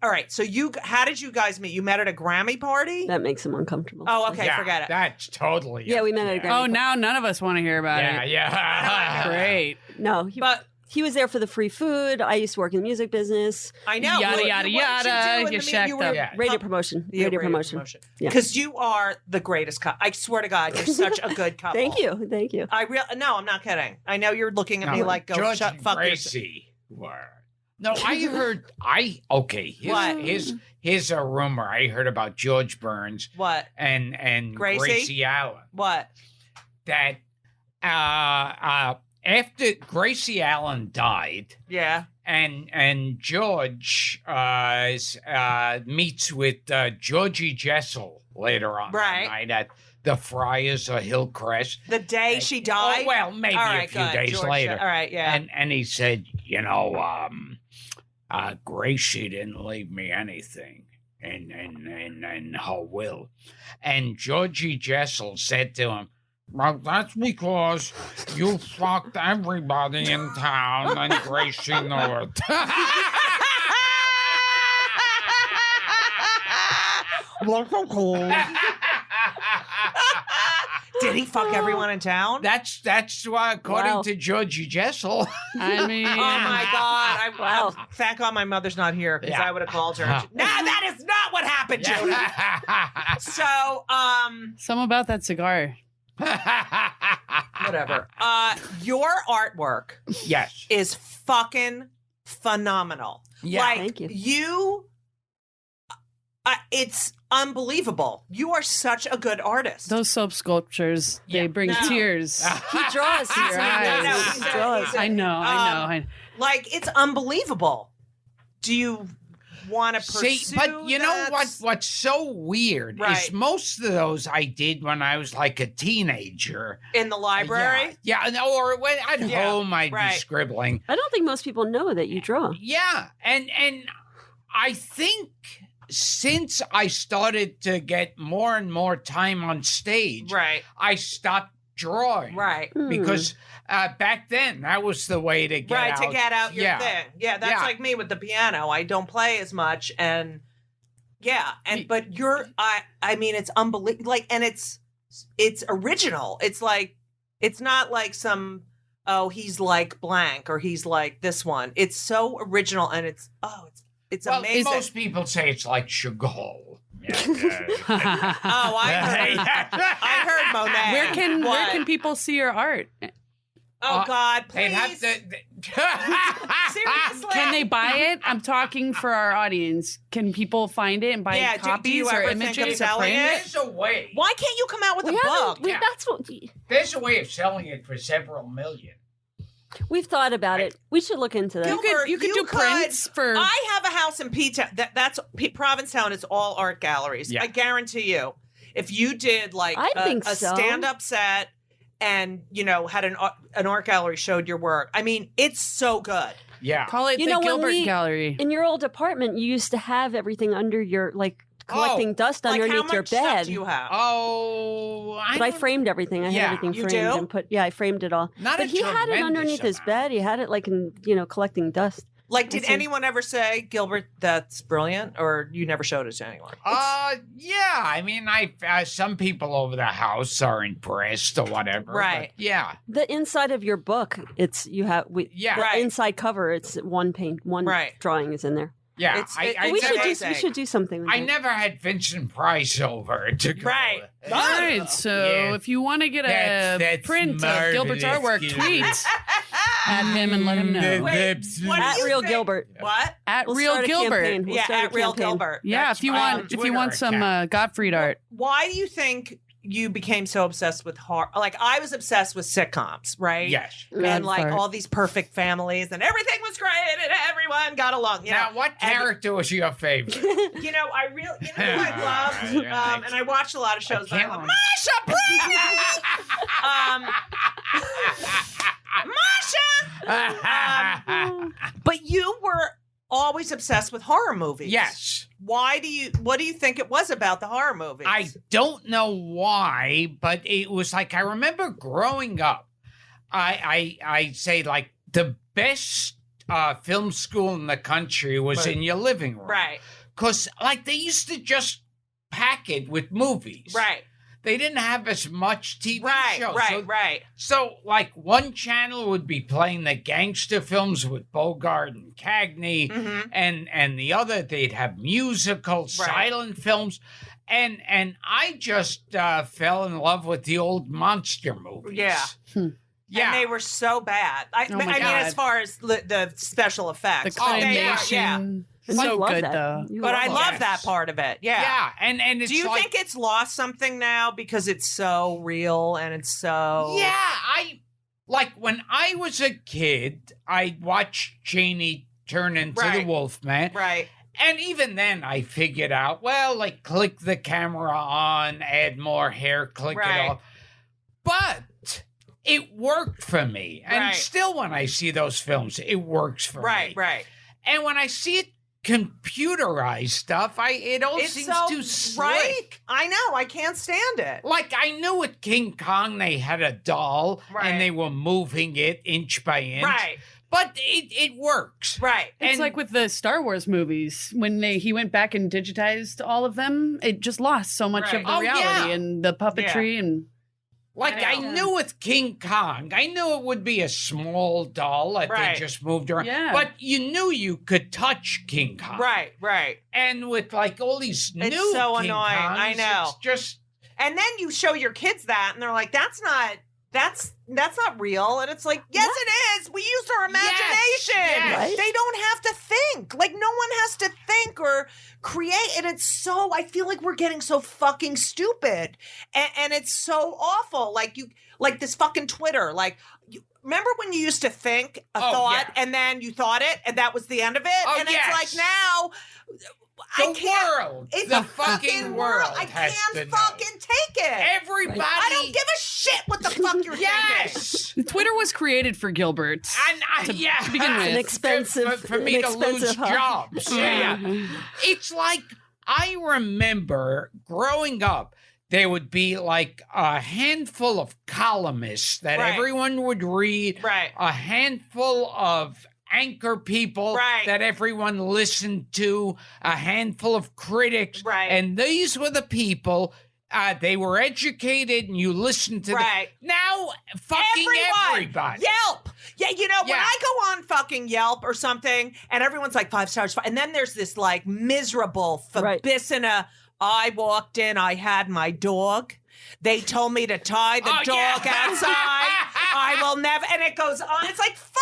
all right. So how did you guys meet? You met at a Grammy party? That makes him uncomfortable. Oh, okay, Yeah, forget it. That's totally. Yeah, we met at a Grammy. Oh, now none of us want to hear about Yeah, it. yeah. Great. No, But he was there for the free food. I used to work in the music business. I know. Yada, What- yada, what did yada, You, do in you the shacked you were up. Yeah. Radio promotion. Yeah, radio promotion. Yeah. Because you are the greatest couple. I swear to God, you're such a good couple. Thank you. Thank you. No, I'm not kidding. I know you're looking at me like, go George shut and fuck yourself. Gracie were. No, I heard. What? Here's a rumor I heard about George Burns. What? And Gracie Allen. What? That after Gracie Allen died, Yeah. and George meets with Georgie Jessel later on Right. that night at the Friars or Hillcrest. The day she died? Oh, well, maybe All a right, few good. days George, later. all right, yeah. And he said, Gracie didn't leave me anything in her will. And Georgie Jessel said to him, well, that's because you fucked everybody in town and Gracie knew it. Did he fuck everyone in town? That's according to Georgie Jessel. I mean, oh my God! Thank God my mother's not here because I would have called her. No, that is not what happened, Judy. So, something about that cigar. Whatever. Your artwork, yes, is fucking phenomenal. Yeah, like, thank you. It's unbelievable. You are such a good artist. Those soap sculptures, they bring tears. He draws to your eyes. He draws. I know. Like, it's unbelievable. Do you want to pursue See, but you know what's so weird is most of those I did when I was like a teenager. In the library? Yeah, or when at home I'd be scribbling. I don't think most people know that you draw. Yeah, and I think since I started to get more and more time on stage, I stopped drawing. Right. Because back then, that was the way to get out. to get out your thing. Yeah, that's like me with the piano. I don't play as much, and but you're, I mean, it's unbelievable. Like, and it's original. It's like, it's not like some, he's like blank or he's like this one. It's so original, and it's amazing. Most people say it's like Chagall. I heard Monet. Where can people see your art? Oh God, they'd have please. Seriously? Can they buy it? I'm talking for our audience. Can people find it and buy copies do you or ever images think of or selling print? it? There's a way. Why can't you come out with a book? That's what There's a way of selling it for several million. we've thought about it. We should look into that. Gilbert, you could do prints for. I have a house in P-Town. That's Provincetown is all art galleries. Yeah. I guarantee you, if you did like I think a so. stand-up set and had an art gallery showed your work, I mean, it's so good. Yeah. Call it You the know, when Gilbert Gallery. In your old apartment, you used to have everything under your collecting dust Like, underneath how much your stuff bed. do you have? Oh, But I framed everything. I had everything You framed do? and put. Yeah, I framed it all. Not but a he had it tremendous underneath his amount. bed. He had it like in collecting dust. Like, did It's a- anyone ever say, Gilbert, that's brilliant, or you never showed it to anyone? Yeah. I mean, some people over the house are impressed or whatever. Right. But yeah. The inside of your book, the inside cover. It's one drawing is in there. Yeah. We should do something with I it. never had Vincent Price over to go. Right. All right, so if you want to get a That's print of Gilbert's marvelous, artwork, Gilbert. tweet at him and let him know. Wait, what do At you Real think- Gilbert. What? At We'll Real start a Gilbert. campaign. We'll start a at Real campaign. Gilbert. Yeah, That's if you my want Twitter some account. Gottfried art. Why do you think you became so obsessed with horror? Like, I was obsessed with sitcoms, right? Yes. And like Godfart. all these perfect families, and everything was great, and everyone got along. Now, what character was your favorite? I really, who I loved, and I watched a lot of shows. But I love Masha, please, Masha. But you were always obsessed with horror movies. Yes. What do you think it was about the horror movies? I don't know why, but it was like I remember growing up. I say like the best film school in the country was in your living room, Right. Because like they used to just pack it with movies, Right. They didn't have as much TV shows, Right. So like one channel would be playing the gangster films with Bogart and Cagney, Mm-hmm. and the other they'd have musicals, silent films, and I just fell in love with the old monster movies. Yeah. Yeah. And they were so bad. I Oh my mean, God. as far as the special effects. The they are, yeah. claymation. And you So love good, that. though. You But I love love Yes. that part of it. Yeah. Yeah, and it's Do you like, think it's lost something now because it's so real and it's so... Yeah, like when I was a kid, I watched Janie turn into the Right. Wolfman. Right. And even then I figured out, well, like click the camera on, add more hair, click Right. it off. But it worked for me. And Right. still when I see those films, it works for me. Right. And when I see it computerized stuff, it all It's seems so too slick. right. I know. I can't stand it. Like I knew with King Kong they had a doll Right. and they were moving it inch by inch. Right. But it works. Right. It's And- like with the Star Wars movies when he went back and digitized all of them. It just lost so much Right. of the Oh, reality yeah. and the puppetry and Like I knew with King Kong, I knew it would be a small doll that Right. they just moved around. Yeah. But you knew you could touch King Kong. Right. And with like all these It's new so King annoying. Kongs, I know. it's just And then you show your kids that, and they're like, "That's not real." And it's like, "Yes, it is. We used our imagination. Yes. Right. They don't have to think. Like no one has to think or create." And it's so. I feel like we're getting so fucking stupid, and it's so awful. Like this fucking Twitter. Like, remember when you used to think a Oh, thought, yeah. and then you thought it, and that was the end of it. Oh, and yes. it's like now. I the can't. world. It's the a fucking world. I has to can't know. fucking take it. Everybody. I don't give a shit what the fuck you're thinking. Yes. Twitter was created for Gilbert. And yeah, to begin with. An expensive, for me to lose expensive hobby. jobs. Yeah. It's like I remember growing up, there would be like a handful of columnists that Right. everyone would read, Right. a handful of anchor people Right. that everyone listened to, a handful of critics. Right. And these were the people. They were educated and you listened to Right. them. Now, fucking everybody. Yelp. Yeah, you know, when Yeah. I go on fucking Yelp or something and everyone's like 5 stars, and then there's this like miserable Right. Fabissina. I walked in, I had my dog. They told me to tie the Oh, dog yeah. outside. I will never, and it goes on. It's like, fuck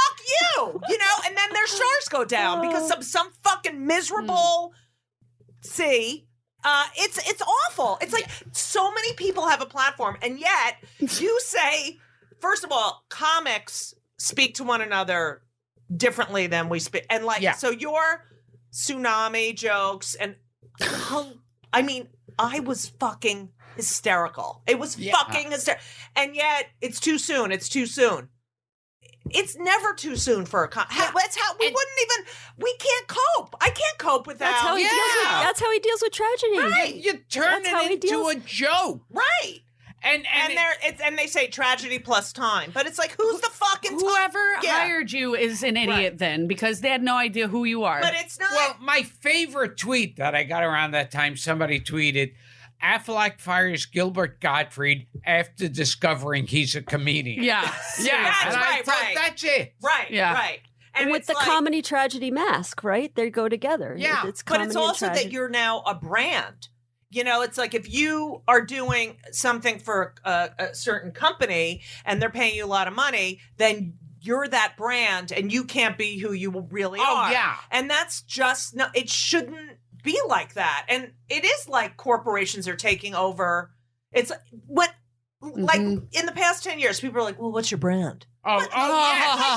you know, and then their stars go down because some fucking miserable it's awful. It's like so many people have a platform, and yet you say, first of all, comics speak to one another differently than we speak. And like, Yeah. so your tsunami jokes and I mean, I was fucking hysterical. It was fucking hysterical. And yet it's too soon. It's too soon. It's never too soon for a that's how we we can't cope. I can't cope with that. That's how he deals with tragedy. Right. You turn That's how he it into deals. a joke. Right. And they say tragedy plus time, but it's like, who's the fucking Whoever Yeah. hired you is an idiot then because they had no idea who you are. But it's not. Well, my favorite tweet that I got around that time, somebody tweeted, Affleck fires Gilbert Gottfried after discovering he's a comedian. yeah. Yeah, That's and I right, thought, right. that's it. right. Yeah. Right. And with it's the like- comedy tragedy mask, right? They go together. Yeah, it's but comedy it's and also that tragedy. you're now a brand. You know, it's like if you are doing something for a certain company and they're paying you a lot of money, then you're that brand and you can't be who you really Oh, are. yeah. And that's just no, it shouldn't be like that. And it is like corporations are taking over. It's what like in the past 10 years, people are like, well, what's your brand? Oh, Yes,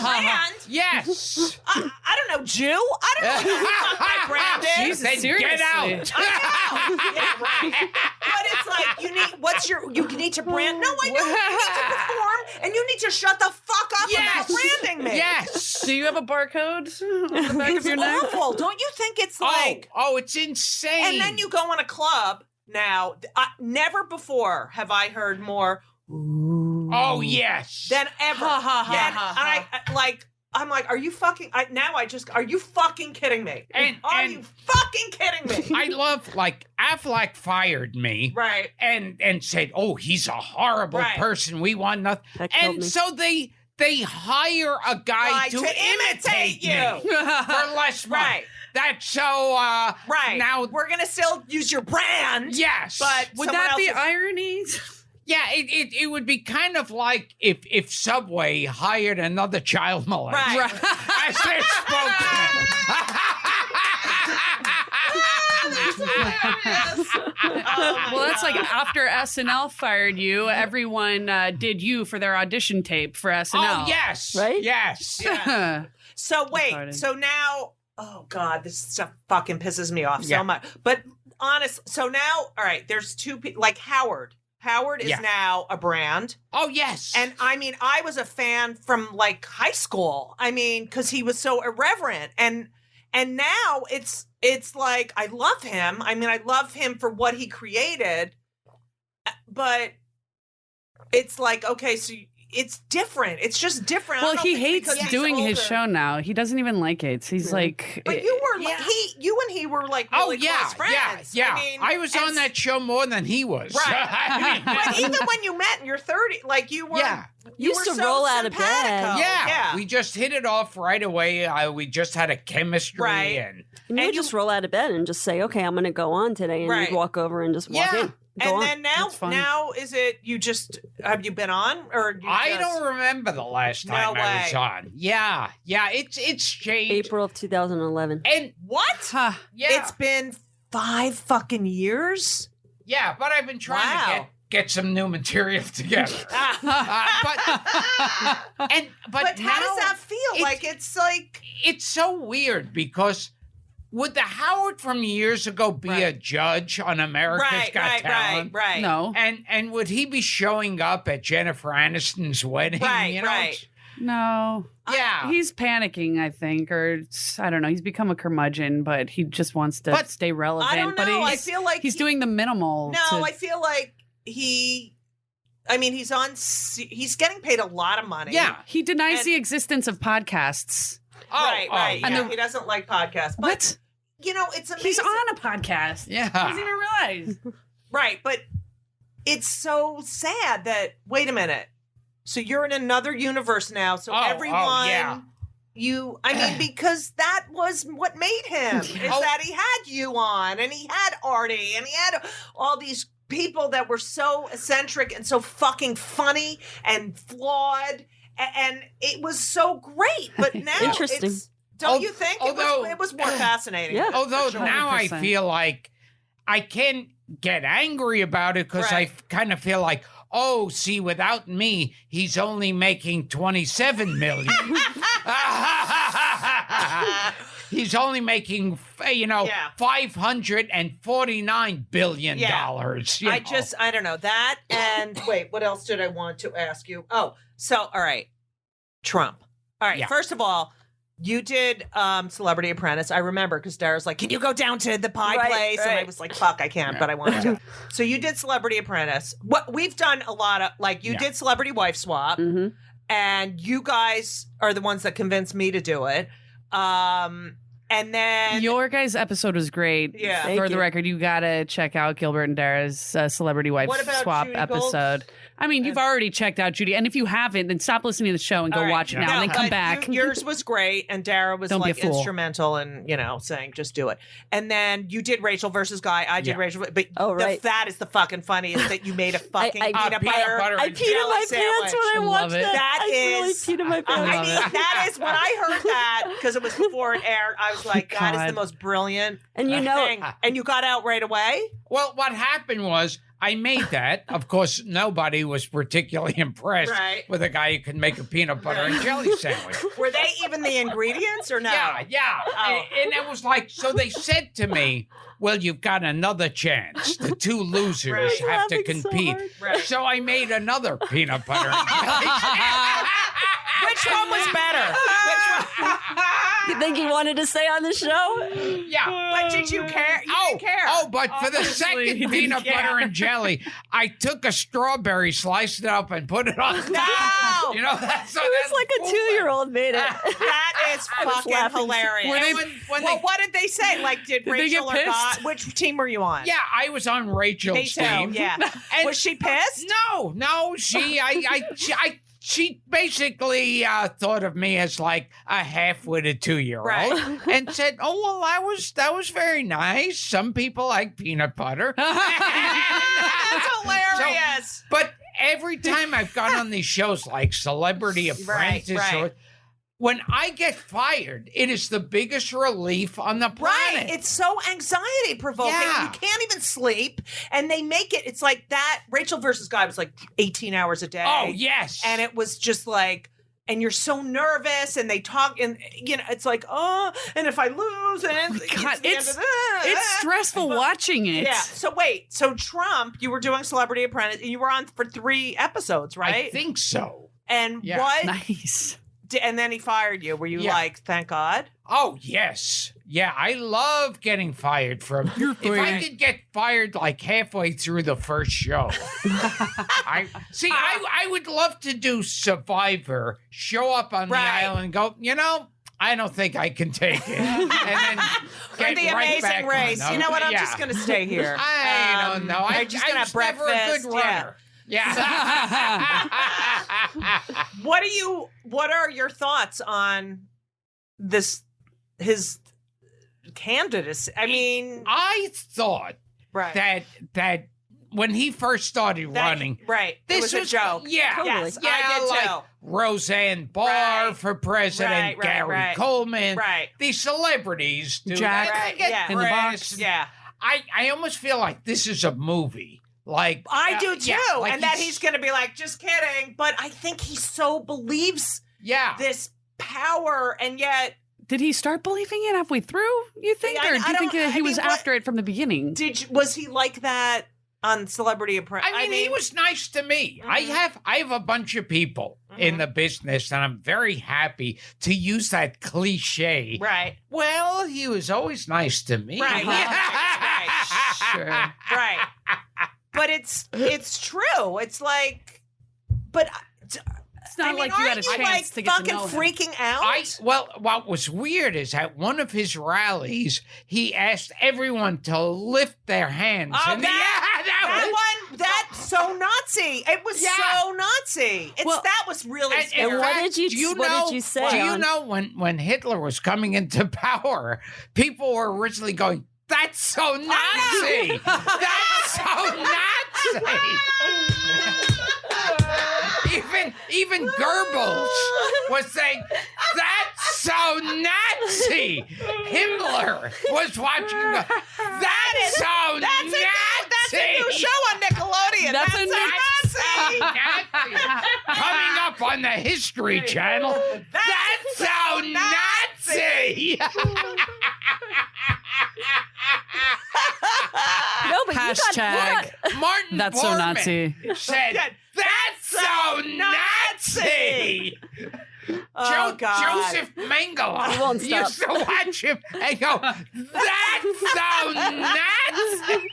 my brand. Yes. I don't know, Jew. I don't know what my brand is. Jesus, Then seriously. get out. I know. Yeah, right. But it's like you need to brand. No, I know. You need to perform, and you need to shut the fuck up Yes. about branding me. Yes. Do you have a barcode on the back It's of your neck? awful. Don't you think it's like? It's insane. And then you go in a club. Now, never before have I heard more. Oh, yes. Than ever. Ha, ha, ha, Than ha, ha. I'm like, are you fucking? Are you fucking kidding me? Are you fucking kidding me? I love, like, Affleck fired me. Right. And said, oh, he's a horrible Right. person. We want nothing. That killed And me. so they hire a guy to imitate you. me for less money. Right. That's so, Right. now, we're going to still use your brand. yes. But Would someone that be else's- irony? Yeah, it would be kind of like if Subway hired another child molester as their spokesman. Well, that's like after SNL fired you, everyone did you for their audition tape for SNL. Oh, yes. Right? Yes. Yeah. So wait, Retarded. so now, oh God, this stuff fucking pisses me off so much. But honest, so now, all right, there's two people, like Howard. Howard is now a brand. Oh, yes. And I mean, I was a fan from like high school. I mean, because he was so irreverent. And now it's like, I love him. I mean, I love him for what he created. But it's like, okay, so it's different. It's just different. Well, he hates doing his show now. He doesn't even like it. He's like, but you were like, you and he were like really close friends. Yeah. I mean, I was on that show more than he was. Right. But even when you met in your 30s, like you were, you Used were to so roll out of bed. simpatico. Yeah, we just hit it off right away. We just had a chemistry, Right. And you would just roll out of bed and just say, okay, I'm going to go on today. And Right. you'd walk over and just walk in. Go And on. then now is it you just have you been on or you I just- don't remember the last time No I was way. on. Yeah, it's changed. April of 2011. And what? Yeah, It's been 5 fucking years. yeah, but I've been trying Wow. to get some new material together. But But how does that feel? Like it's like it's so weird because would the Howard from years ago be a judge on America's Got Talent? Right. no, And would he be showing up at Jennifer Aniston's wedding? Right, you know? right. no. Yeah. He's panicking, I think, or I don't know. He's become a curmudgeon, but he just wants to stay relevant. I don't But know. I he's, feel like he's doing the minimal. No, to- I feel like he's getting paid a lot of money. Yeah. he denies And- the existence of podcasts. Right. yeah. Yeah, he doesn't like podcasts. But What? you know, it's amazing. He's on a podcast. Yeah. Doesn't even realize. Right, but it's so sad that wait a minute. So you're in another universe now. So everyone yeah. I mean, because that was what made him is that he had you on and he had Artie and he had all these people that were so eccentric and so fucking funny and flawed. And it was so great. But now Interesting. don't you think? although- it was more fascinating. Yeah. Although Sure. now I 100%. feel like I can't get angry about it because Right. I kind of feel like, oh, see, without me, he's only making $27 million. He's only making, $549 billion. you I know. I don't know that. And wait, what else did I want to ask you? Oh, so, all right. Trump. All right. Yeah. First of all, you did Celebrity Apprentice. I remember because Dara's like, can you go down to the pie Right, place? And I right. was like, fuck, I can't, but I wanted to. So you did Celebrity Apprentice. What we've done a lot of, like, you did Celebrity Wife Swap, Mm-hmm. and you guys are the ones that convinced me to do it. And then Your guys' episode was great. Yeah. For Thank the you. record, you got to check out Gilbert and Dara's Celebrity Wife What about Swap Judy Gold? episode. I mean, you've already checked out Judy. And if you haven't, then stop listening to the show and go All right. watch it now No, and then come but back. yours was great, and Dara was Don't be a like fool. instrumental in, saying just do it. And then you did Rachel versus Guy. I did Yeah. Rachel, but Oh, right. that is the fucking funniest that you made a fucking I- peanut peanut butter. butter I and peed in my jelly pants when I sandwich. watched Love it. that. That I really is- peed in my I pants. love mean, it. that is when I heard that because it was before it aired. I was like, that is God. the most brilliant And you know, thing. And you got out right away. Well, what happened was I made that. Of course, nobody was particularly impressed Right. with a guy who could make a peanut butter and jelly sandwich. Were they even the ingredients or no? Yeah. Oh. And it was like, so they said to me, well, you've got another chance. The two losers Right. have to laughing so compete. hard. Right. So I made another peanut butter and jelly sandwich. Which one was better? you think he wanted to stay on the show? Yeah. But did you care? You didn't care. Oh, but for the Obviously, he second didn't peanut care. butter and jelly, I took a strawberry, sliced it up, and put it on top. No! You know, that's It was like a 2-year-old made it. That is I was fucking laughing. hilarious. Were they- when Well, they- what did they say? Like, did Did they get Rachel or pissed? God? Which team were you on? Yeah, I was on Rachel's Me too. team. Yeah. And- Was she pissed? No, she basically thought of me as like a half-witted 2-year-old, Right. and said, "Oh well, that was very nice. Some people like peanut butter." That's hilarious. But every time I've gone on these shows like Celebrity Apprentice, right. When I get fired, it is the biggest relief on the planet. Right. It's so anxiety provoking. Yeah. You can't even sleep. And they make it's like that. Rachel versus Guy was like 18 hours a day. Oh, yes. And it was just like, and you're so nervous, and they talk, and it's like, and if I lose, and God, it's it's stressful watching it. Yeah. So wait, so Trump, you were doing Celebrity Apprentice, and you were on for 3 episodes, right? I think so. And Yeah. what? Nice. And then he fired you. Were you like, thank God? Oh, yes. Yeah, I love getting fired from. If I could get fired like halfway through the first show, I would love to do Survivor, show up on the island and go, I don't think I can take it. And then get the right Amazing back Race. on. You know what? I'm just going to stay here. I don't know. I'm just going to have breakfast. Never a good runner. Yeah. What are your thoughts on his candidacy? I mean, I thought that when he first started running, this was a joke. Yeah, totally. Yes, I did like too. Roseanne Barr for president, Gary Coleman, these celebrities, Jack in the box. Yeah, I almost feel like this is a movie. Like I do too, like and that he's going to be like, just kidding. But I think he so believes this power, and yet. Did he start believing it halfway through, you think? Or do you think he was after it from the beginning? Was he like that on Celebrity Apprentice? I mean, he was nice to me. Mm-hmm. I have a bunch of people in the business, and I'm very happy to use that cliche. Right. Well, he was always nice to me. Right. Sure. Right. But it's true. It's like, but it's not like you had a chance to get to know him. Freaking out. What was weird is at one of his rallies, he asked everyone to lift their hands. Oh, and that's so Nazi. It was so Nazi. That was really scary. And what did you say? Do you know when Hitler was coming into power, people were originally going, "That's so Nazi! That's so Nazi!" Even Goebbels was saying, "That's so Nazi." Himmler was watching. That's so Nazi. That's a new show on Nickelodeon. That's a Nazi. Coming up on the History Channel. That's so Nazi. No, but Hashtag Martin That's so Bormann Nazi. said, "That's so Nazi." Oh, God. Joseph Mengele used to watch him and go, "That's so Nazi."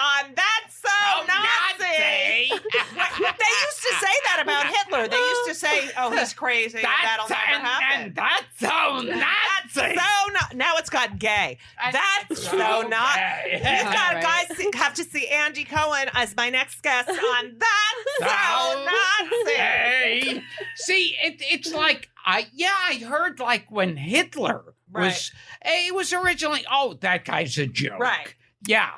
On That's So Nazi. They used to say that about Hitler. They used to say, "Oh, he's crazy. That'll never happen." And that's so Nazi. Now it's got gay. That's so not. gay. You've got guys have to see Andy Cohen as my next guest on That's So Nazi. Hey. See, it's like I heard like when Hitler was it was originally that guy's a joke. Right. Yeah.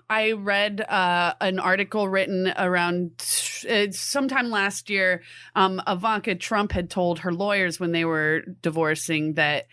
I read an article written around sometime last year. Ivanka Trump had told her lawyers when they were divorcing that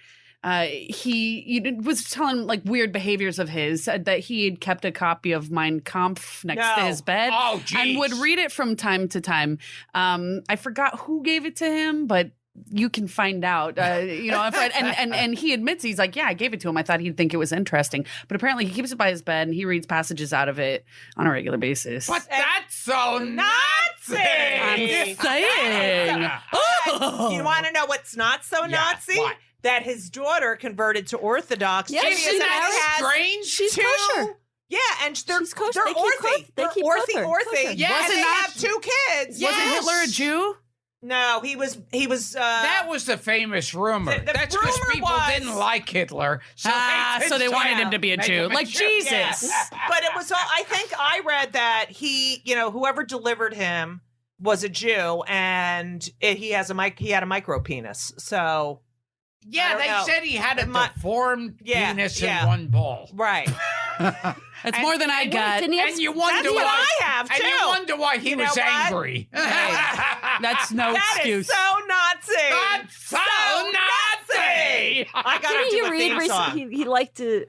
he was telling like weird behaviors of his, that he had kept a copy of Mein Kampf next to his bed and would read it from time to time. I forgot who gave it to him, but you can find out, and he admits, he's like, yeah, I gave it to him. I thought he'd think it was interesting. But apparently he keeps it by his bed and he reads passages out of it on a regular basis. But that's so Nazi. I'm saying. You want to know what's not so Nazi? What? That his daughter converted to Orthodox. Yeah, Judaism, strange? She's kosher. Yeah, and they're kosher. They're orthy. They keep kosher. Orthy. Yes. And they have 2 kids. Wasn't Hitler a Jew? No, he was. That was the famous rumor. The That's because rumor people didn't like Hitler. So they wanted him to be a Jew. Like Jesus. Yes. But it was all, I think I read that he, whoever delivered him was a Jew, and he had a micro penis. So Yeah, don't they know. said he had a My- deformed Yeah, penis yeah. and one ball. Right. That's more than I got. didn't he have And you wonder That's what why I have, And you too. wonder why he You know was what? angry. That's no That excuse. is so Nazi. That's so Nazi. I got Didn't to you do a read theme song. recently? He liked to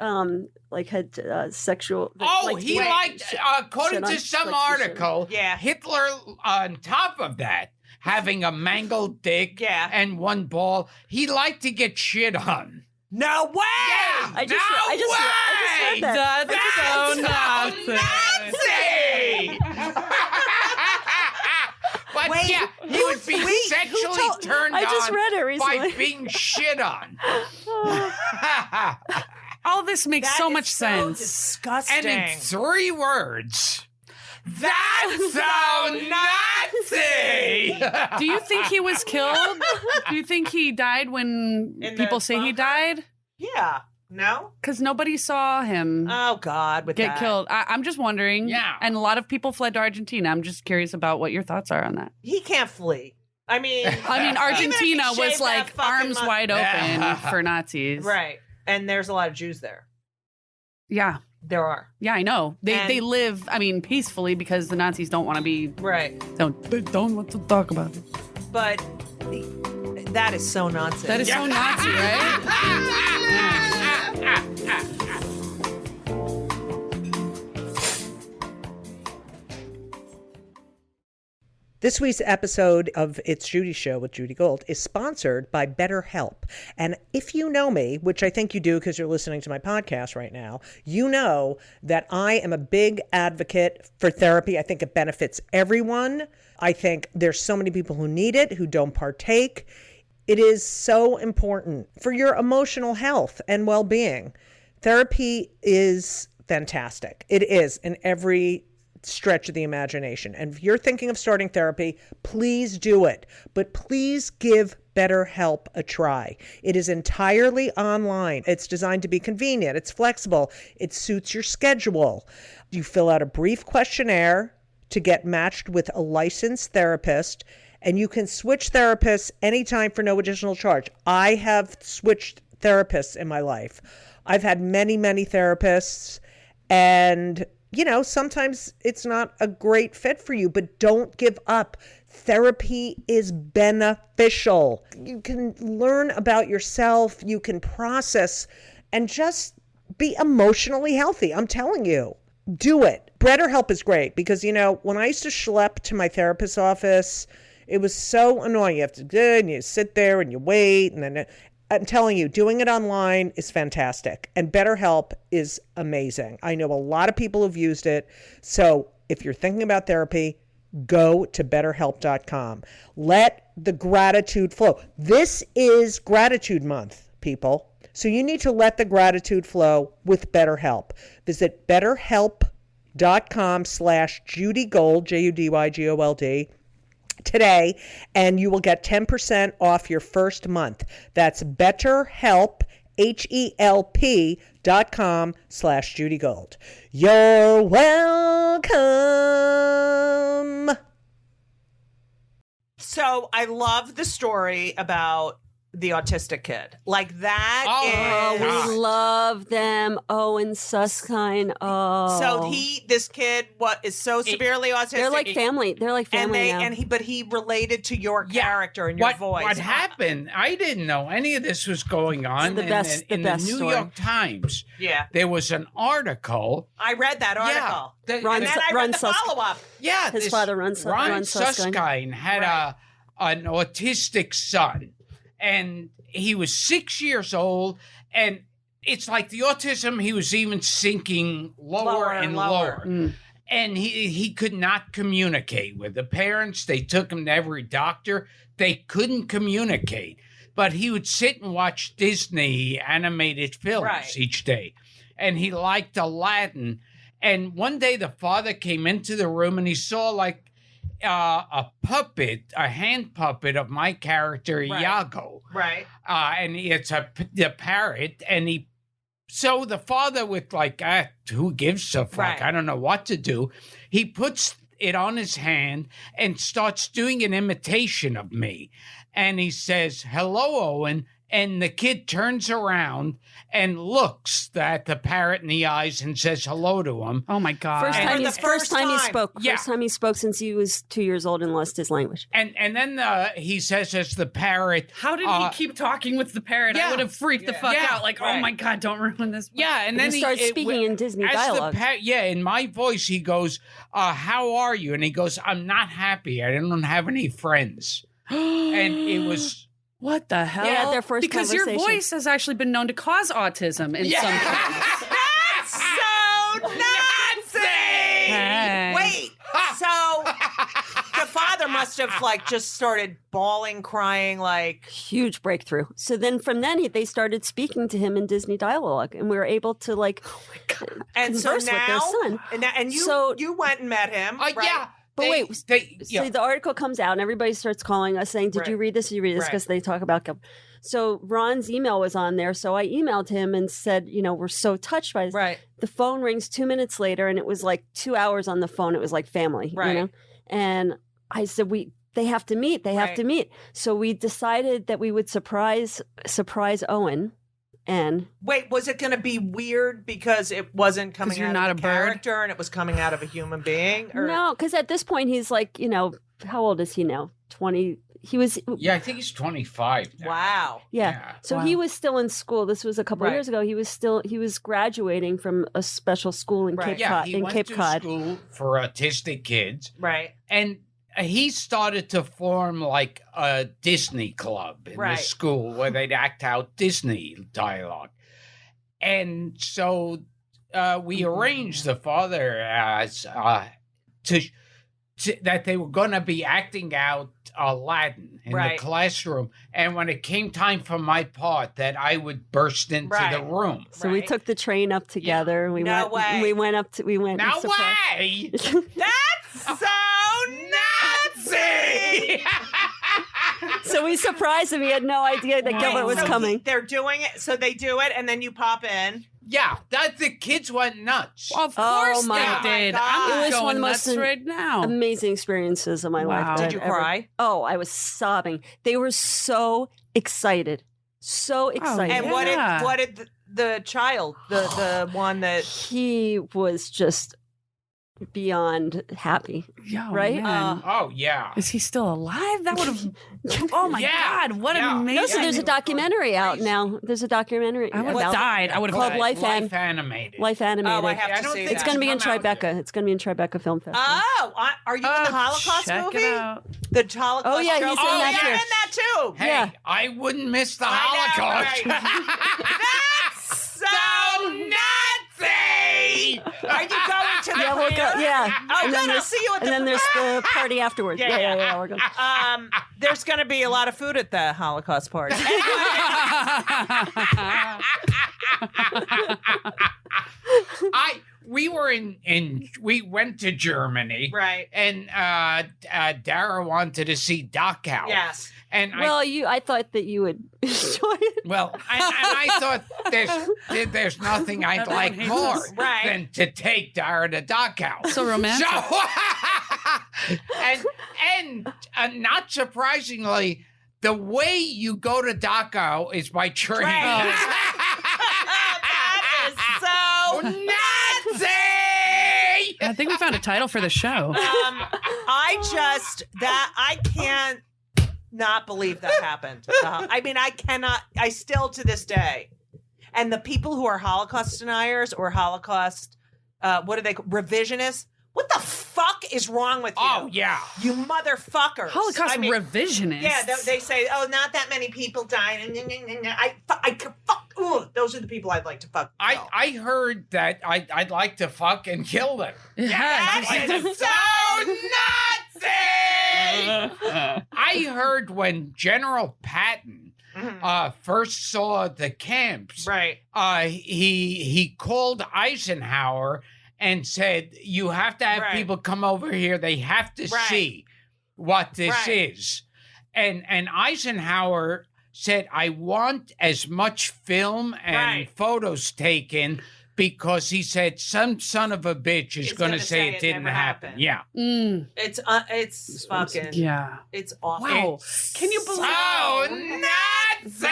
like had sexual. Oh, liked he to- liked, according shit on- to some like to shit. article, Yeah. Hitler, on top of that, having a mangled dick and one ball, he liked to get shit on. No way! Yeah, I just read that. That's so Nazi. But Wait, yeah, he would be wait, sexually who told- turned I just on read it by recently. being shit on. All this makes That so is much so sense. disgusting. And in 3 words, that's so Nazi! Do you think he was killed? Do you think he died when In the people say he bunker? died? Yeah. No? Because nobody saw him Oh, God. With get that. killed. I'm just wondering. Yeah. And a lot of people fled to Argentina. I'm just curious about what your thoughts are on that. He can't flee. I mean, Argentina even if he was shaved like that fucking arms mu- wide open for Nazis. Right. And there's a lot of Jews there. Yeah. There are. Yeah, I know. They And- live, peacefully because the Nazis don't want to be. Right. They don't want to talk about it. But that is so Nazi. That is so Nazi, right? This week's episode of It's Judy Show with Judy Gold is sponsored by BetterHelp. And if you know me, which I think you do because you're listening to my podcast right now, you know that I am a big advocate for therapy. I think it benefits everyone. I think there's so many people who need it, who don't partake. It is so important for your emotional health and well-being. Therapy is fantastic. It is in every stretch of the imagination. And if you're thinking of starting therapy, please do it. But please give BetterHelp a try. It is entirely online. It's designed to be convenient. It's flexible. It suits your schedule. You fill out a brief questionnaire to get matched with a licensed therapist, and you can switch therapists anytime for no additional charge. I have switched therapists in my life. I've had many, many therapists, and sometimes it's not a great fit for you, but don't give up. Therapy is beneficial. You can learn about yourself, you can process, and just be emotionally healthy. I'm telling you, do it. BetterHelp is great because, when I used to schlep to my therapist's office, it was so annoying. You have to go and you sit there and you wait, and then I'm telling you, doing it online is fantastic. And BetterHelp is amazing. I know a lot of people who've used it. So if you're thinking about therapy, go to BetterHelp.com. Let the gratitude flow. This is Gratitude Month, people. So you need to let the gratitude flow with BetterHelp. Visit BetterHelp.com/JudyGold, JudyGold, today, and you will get 10% off your first month. That's BetterHelp, HELP.com/JudyGold. You're welcome. So I love the story about the autistic kid. Like that Oh, is. we love them. Owen Susskind. Oh, So this kid, is so severely autistic. They're like family. They're like family now. But he related to your character and your voice. What happened? I didn't know any of this was going on. the best- in the best the New story. York Times. Yeah. There was an article. I read that article. Yeah, Ron and then I Ron read the Sus- follow-up. Yeah, His this father, Ron Susskind Susskind. had an autistic son, and he was 6 years old, and it's like the autism, he was even sinking lower and lower. And he could not communicate with the parents. They took him to every doctor. They couldn't communicate. But he would sit and watch Disney animated films each day. And he liked Aladdin. And one day the father came into the room and he saw like a puppet, a hand puppet of my character, Iago. Right. And it's the parrot. And so the father with like, who gives a fuck? Right. I don't know what to do. He puts it on his hand and starts doing an imitation of me. And he says, "Hello, Owen." And the kid turns around and looks at the parrot in the eyes and says hello to him. Oh my God. First time he spoke. Yeah. First time he spoke since he was 2 years old and lost his language. And then he says as the parrot. How did he keep talking with the parrot? Yeah. I would have freaked the fuck out. Like, oh my God, don't ruin this. Yeah, and then he starts speaking in Disney dialogue. In my voice, he goes, how are you? And he goes, I'm not happy. I don't have any friends. And it was... What the hell? Yeah, their first because your conversation. voice has actually been known to cause autism in some cases. That's so Nazi! Hey. Wait, so the father must have like just started bawling, crying, like huge breakthrough. So then from then they started speaking to him in Disney dialogue, and we were able to like and so converse with their now, son. and you So- you went and met him, right? Yeah. But wait, yeah. so the article comes out and everybody starts calling us saying, did you read this? Did you read this? Right. Because they talk about Gilbert. So Ron's email was on there. So I emailed him and said, we're so touched by this. Right. The phone rings 2 minutes later and it was like 2 hours on the phone. It was like family, Right. And I said, they have to meet. They have Right. to meet. So we decided that we would surprise Owen. And Wait, was it going to be weird because it wasn't coming you're out not of a a bird? character and it was coming out of a human being? Or? no, because at this point he's like, how old is he now? 20. He was. Yeah, I think he's 25 now. Wow. Yeah. So he was still in school. This was a couple of Right. years ago. He was graduating from a special school in Right. Cape Yeah, Cod. he In went Cape to Cod. school for autistic kids. Right. And he started to form like a Disney club in Right. the school where they'd act out Disney dialogue. And so we arranged the father as to that they were going to be acting out Aladdin in Right. the classroom. And when it came time for my part, that I would burst into Right. the room. So we took the train up together. And we No went. way. We went up to. We went. and No surprised- way! That's so Nazi! So we surprised him. He had no idea that Gilbert was So coming. they're doing it, so they do it, and then you pop in. Yeah, the kids went nuts. Of Oh course my they did. God. I'm It was going one of the most nuts right now. Amazing experiences of my Wow. life. Did you cry? Oh, I was sobbing. They were so excited. So excited. And Yeah. what did the child, the one that He was just beyond happy. Yo, Right? man. Oh, yeah. Is he still alive? That would have. Oh my Yeah. God! What Yeah. an amazing. No, so there's a documentary out Crazy. now. There's a documentary I would have about died. I would have Called Life Animated. Life Animated. Oh, I have I to don't see think It's that. going to be in Come out yet. Tribeca. It's going to be in Tribeca Film Festival. Oh, are you in the Holocaust check movie? It out. The Holocaust. Oh, yeah, show? he's in oh, that yeah, too. in that too. Hey, Yeah. I wouldn't miss the I know, Holocaust. That's so Nazi. Are you going to the Yeah, we'll go. premiere? Yeah. Oh, And then good. I'll there's- see you at And the then there's the party afterwards. Yeah, Yeah. yeah. We're going. There's going to be a lot of food at the Holocaust party. We went to Germany, Right. And Dara wanted to see Dachau. Yes. And Well, I thought that you would enjoy it. I thought there's nothing I'd like more Right. than to take Dara to Dachau. So romantic. And not surprisingly, the way you go to Dachau is by train. Train. That is so Nazi. I think we found a title for the show. I can't not believe that happened. I mean, I cannot, I still to this day. And the people who are Holocaust deniers or Holocaust, what are they, revisionists? What the fuck is wrong with you? Oh, yeah. You motherfuckers. Holocaust revisionists. Yeah, they say, oh, not that many people died. Those are the people I'd like to fuck. I heard that I'd like to fuck and kill them. That is so Nazi! I heard when General Patton first saw the camps, right? He called Eisenhower and said, "You have to have people come over here. They have to see what this is." And Eisenhower said, "I want as much film and photos taken." Because he said some son of a bitch is going to say it didn't happen. Yeah. It's fucking it's awful. Wow. Can you believe? So Nazi!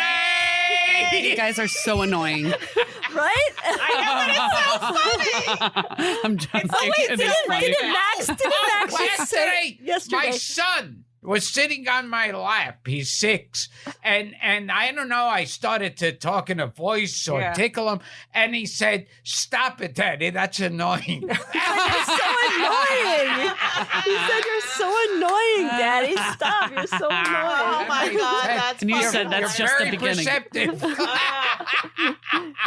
You guys are so annoying. Right? I know, but it's so funny. I'm joking. Oh, wait, It is funny. didn't Max say Yesterday, my son was sitting on my lap. He's 6. And I don't know, I started to talk in a voice or tickle him. And he said, "Stop it, Daddy. That's annoying." You're so annoying. He said, "You're so annoying, Daddy. Stop. You're so annoying." Oh my God, that's And you funny. said that's You're just the very beginning. perceptive.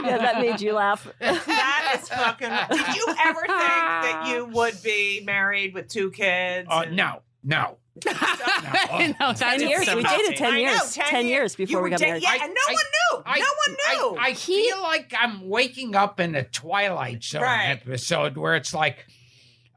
Yeah, that made you laugh. That is fucking. Did you ever think that you would be married with 2 kids? No. No, that 10 is years. so We naughty. dated 10 I know, years. 10 years before You we got were married. Yeah, and no one knew. No one knew. I feel like I'm waking up in a Twilight Zone episode where it's like,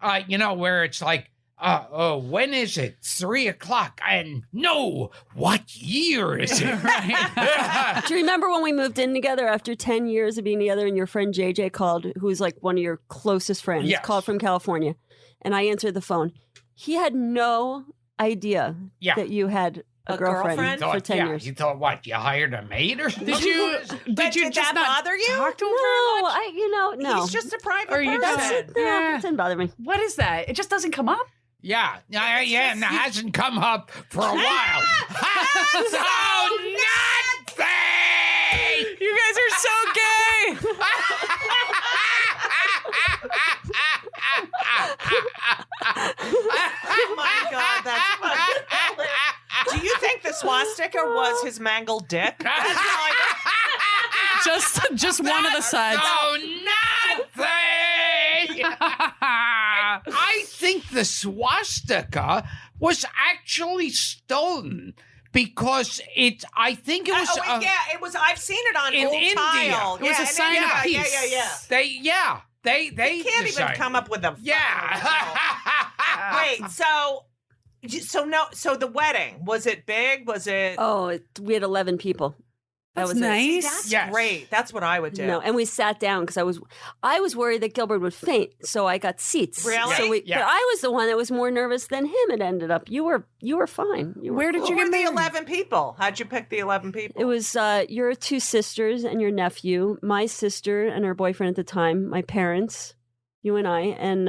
where it's like, when is it? 3:00. And no, what year is it? Do you remember when we moved in together after 10 years of being together and your friend JJ called, who's like one of your closest friends, called from California, and I answered the phone. He had no idea that you had a girlfriend for 10 years. You thought what? You hired a maid or something? Did you Did just that not bother you? talk to him No, no. He's just a private Or you person. It didn't bother me. What is that? It just doesn't come up? Yeah, and it hasn't come up for a while. So nothing! You guys are so gay! Oh my God, that's funny. Do you think the swastika was his mangled dick? That's all I know. Just one of the sides. So nothing! I think the swastika was actually stolen because I think it was. It was. I've seen it on in old India. tile. It was a sign of peace. Yeah. They They can't even decided. come up with a. Yeah. Wait. So the wedding, was it big? Was it? Oh, we had 11 people. That That's was nice. That's Yes. great. That's what I would do. No, and we sat down because I was worried that Gilbert would faint, so I got seats. Really? So Yeah. But I was the one that was more nervous than him. It ended up. You were fine. Where did you Who get were the married? 11 people? How'd you pick the 11 people? It was your 2 sisters and your nephew, my sister and her boyfriend at the time, my parents, you and I, and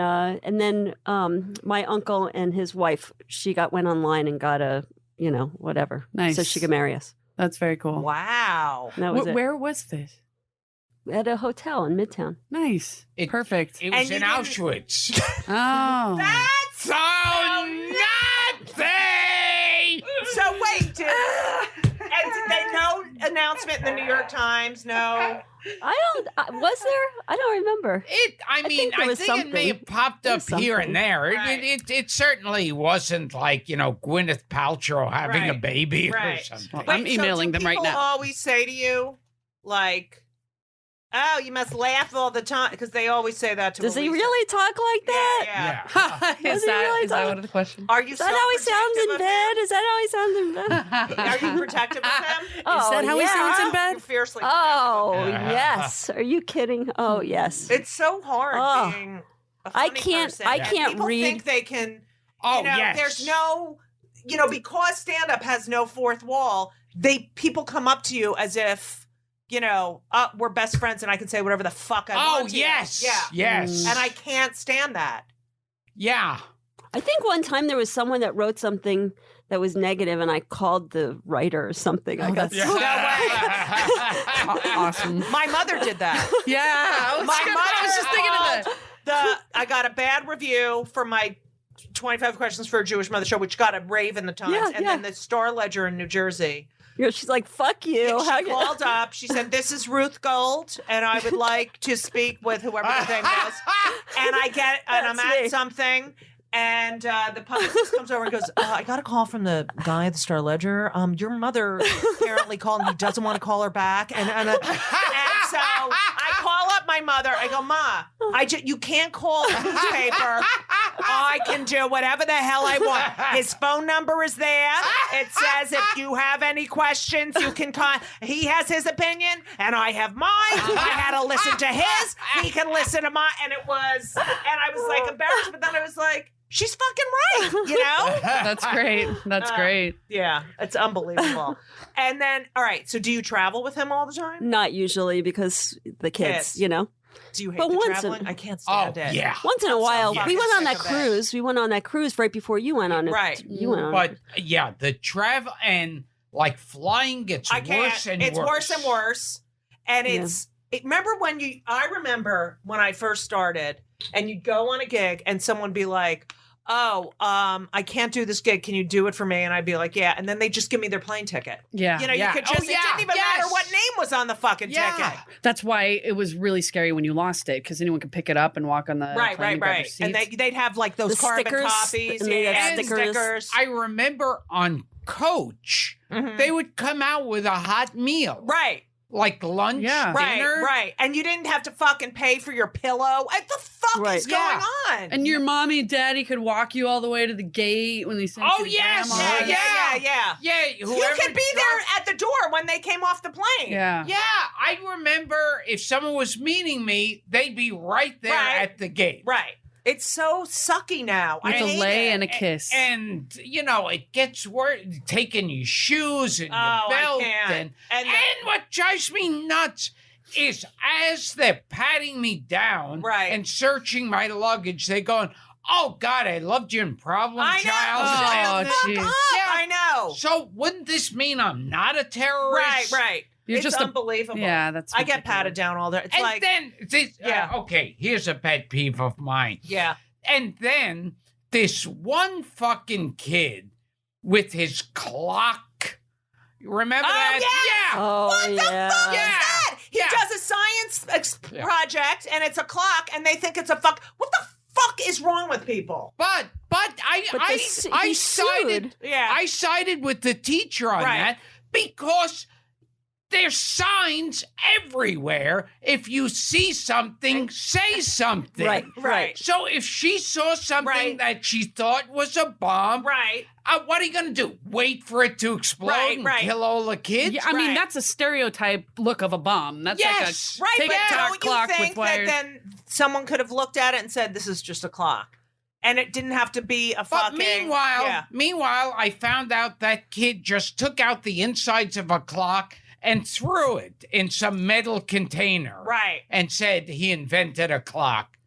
then my uncle and his wife. She went online and got a whatever, Nice. so she could marry us. That's very cool. Wow. That was it. Where was this? At a hotel in Midtown. Nice. Perfect. It was in Auschwitz. Oh. That's So nothing! So wait, did they no announcement in the New York Times? No. Was there? I don't remember. I think there was it may something. have popped There up was here something. and there. Right. It certainly wasn't like, Gwyneth Paltrow having a Right. baby or Right. something. Well, Wait, I'm emailing so do them right people now. always say to you, like, "Oh, you must laugh all the time," because they always say that to. Does he Elisa. really talk like that? Yeah. Is he really that talk- one of the questions? Are you? Is that how he sounds in self-protective of bed? Is that how he sounds in bed? him? Are you protective of him? Oh, that how he sounds in You're bed? fiercely. Oh, protective of him. yes. Are you kidding? Oh, yes. It's so hard Oh. being. A I funny can't- person. I And can't people read- think they can. Oh, There's yes. no. Because stand-up has no fourth wall. People come up to you as if. We're best friends and I can say whatever the fuck I want to. Yes. Yeah. Yes. And I can't stand that. Yeah. I think one time there was someone that wrote something that was negative, and I called the writer or something. I got that's- Awesome. My mother did that. Yeah. I was just thinking of that. I got a bad review for my 25 Questions for a Jewish Mother show, which got a rave in the Times. Yeah, and yeah. then the Star Ledger in New Jersey. She's like, "Fuck you." She called up. She said, "This is Ruth Gold, and I would like to speak with whoever the thing was." And I'm That's at me. something, and the publicist comes over and goes, "I got a call from the guy at the Star Ledger. Your mother apparently called, and he doesn't want to call her back." And so I call up my mother. I go, "Ma, you can't call the newspaper. I can do whatever the hell I want. His phone number is there. It says if you have any questions, you can call. He has his opinion, and I have mine. I had to listen to his. He can listen to mine." And I was like embarrassed, but then I was like, she's fucking right, you know? That's great. That's great. Yeah, it's unbelievable. And then, all right, so do you travel with him all the time? Not usually because the kids, you know. Do you hate But the once traveling? I can't stand it. Yeah. Once in a while, Yeah. we went on that Sick of it. cruise. We went on that cruise right before you went on it. Right. You went on But it. yeah, the travel and like flying gets I can't. worse and It's worse and worse. And Yeah. I remember when I first started and you'd go on a gig and someone would be like, oh, I can't do this gig. Can you do it for me? And I'd be like, yeah. And then they just give me their plane ticket. Yeah. You know, Yeah. you could just, Oh, it yeah. didn't even Yes. matter what name was on the fucking ticket. That's why it was really scary when you lost it, because anyone could pick it up and walk on the Right, plane and grab your right. And seats. they'd have like those The carbon stickers, copies and they had and stickers. I remember on Coach, Mhm. they would come out with a hot meal. Right. Like lunch, Yeah. dinner. Right. And you didn't have to fucking pay for your pillow. What the fuck Right. is going on? And your mommy and daddy could walk you all the way to the gate when they sent Oh, you to yes. grandma's. Yeah. Yeah, You whoever could be there dropped- at the door when they came off the plane. Yeah. Yeah, I remember if someone was meeting me, they'd be right there Right. at the gate. Right. It's so sucky now. With I a hate lay it. and a kiss. And, you know, it gets worse. Taking your shoes and Oh, your I belt. can't. And And what drives me nuts is as they're patting me down Right. and searching my luggage, they're going, oh, God, I loved you in Problem I know. Child. Oh, Fuck jeez. up. Yeah. I know. So wouldn't this mean I'm not a terrorist? Right. You're It's just a- unbelievable. Yeah, that's I get ridiculous. patted down all the It's And like, then, this, Yeah. okay, here's a pet peeve of mine. yeah. And then this one fucking kid with his clock. Remember Oh, that? yeah. Oh, What the yeah. fuck Yeah. is that? He Yeah. does a science Yeah. project and it's a clock and they think it's a fuck. What the fuck is wrong with people? But I But this- I he sided sued. Yeah. I sided with the teacher on Right. that because there's signs everywhere. If you see something, say something. Right. So if she saw something Right. that she thought was a bomb, Right. what are you going to do? Wait for it to explode Right, and right. kill all the kids? Yeah, I mean, Right. that's a stereotype look of a bomb. That's Yes. like a Right, but TikTok don't you clock think with wires. that then someone could have looked at it and said, this is just a clock? And it didn't have to be a But fucking... meanwhile, Yeah. I found out that kid just took out the insides of a clock and threw it in some metal container. Right. And said he invented a clock.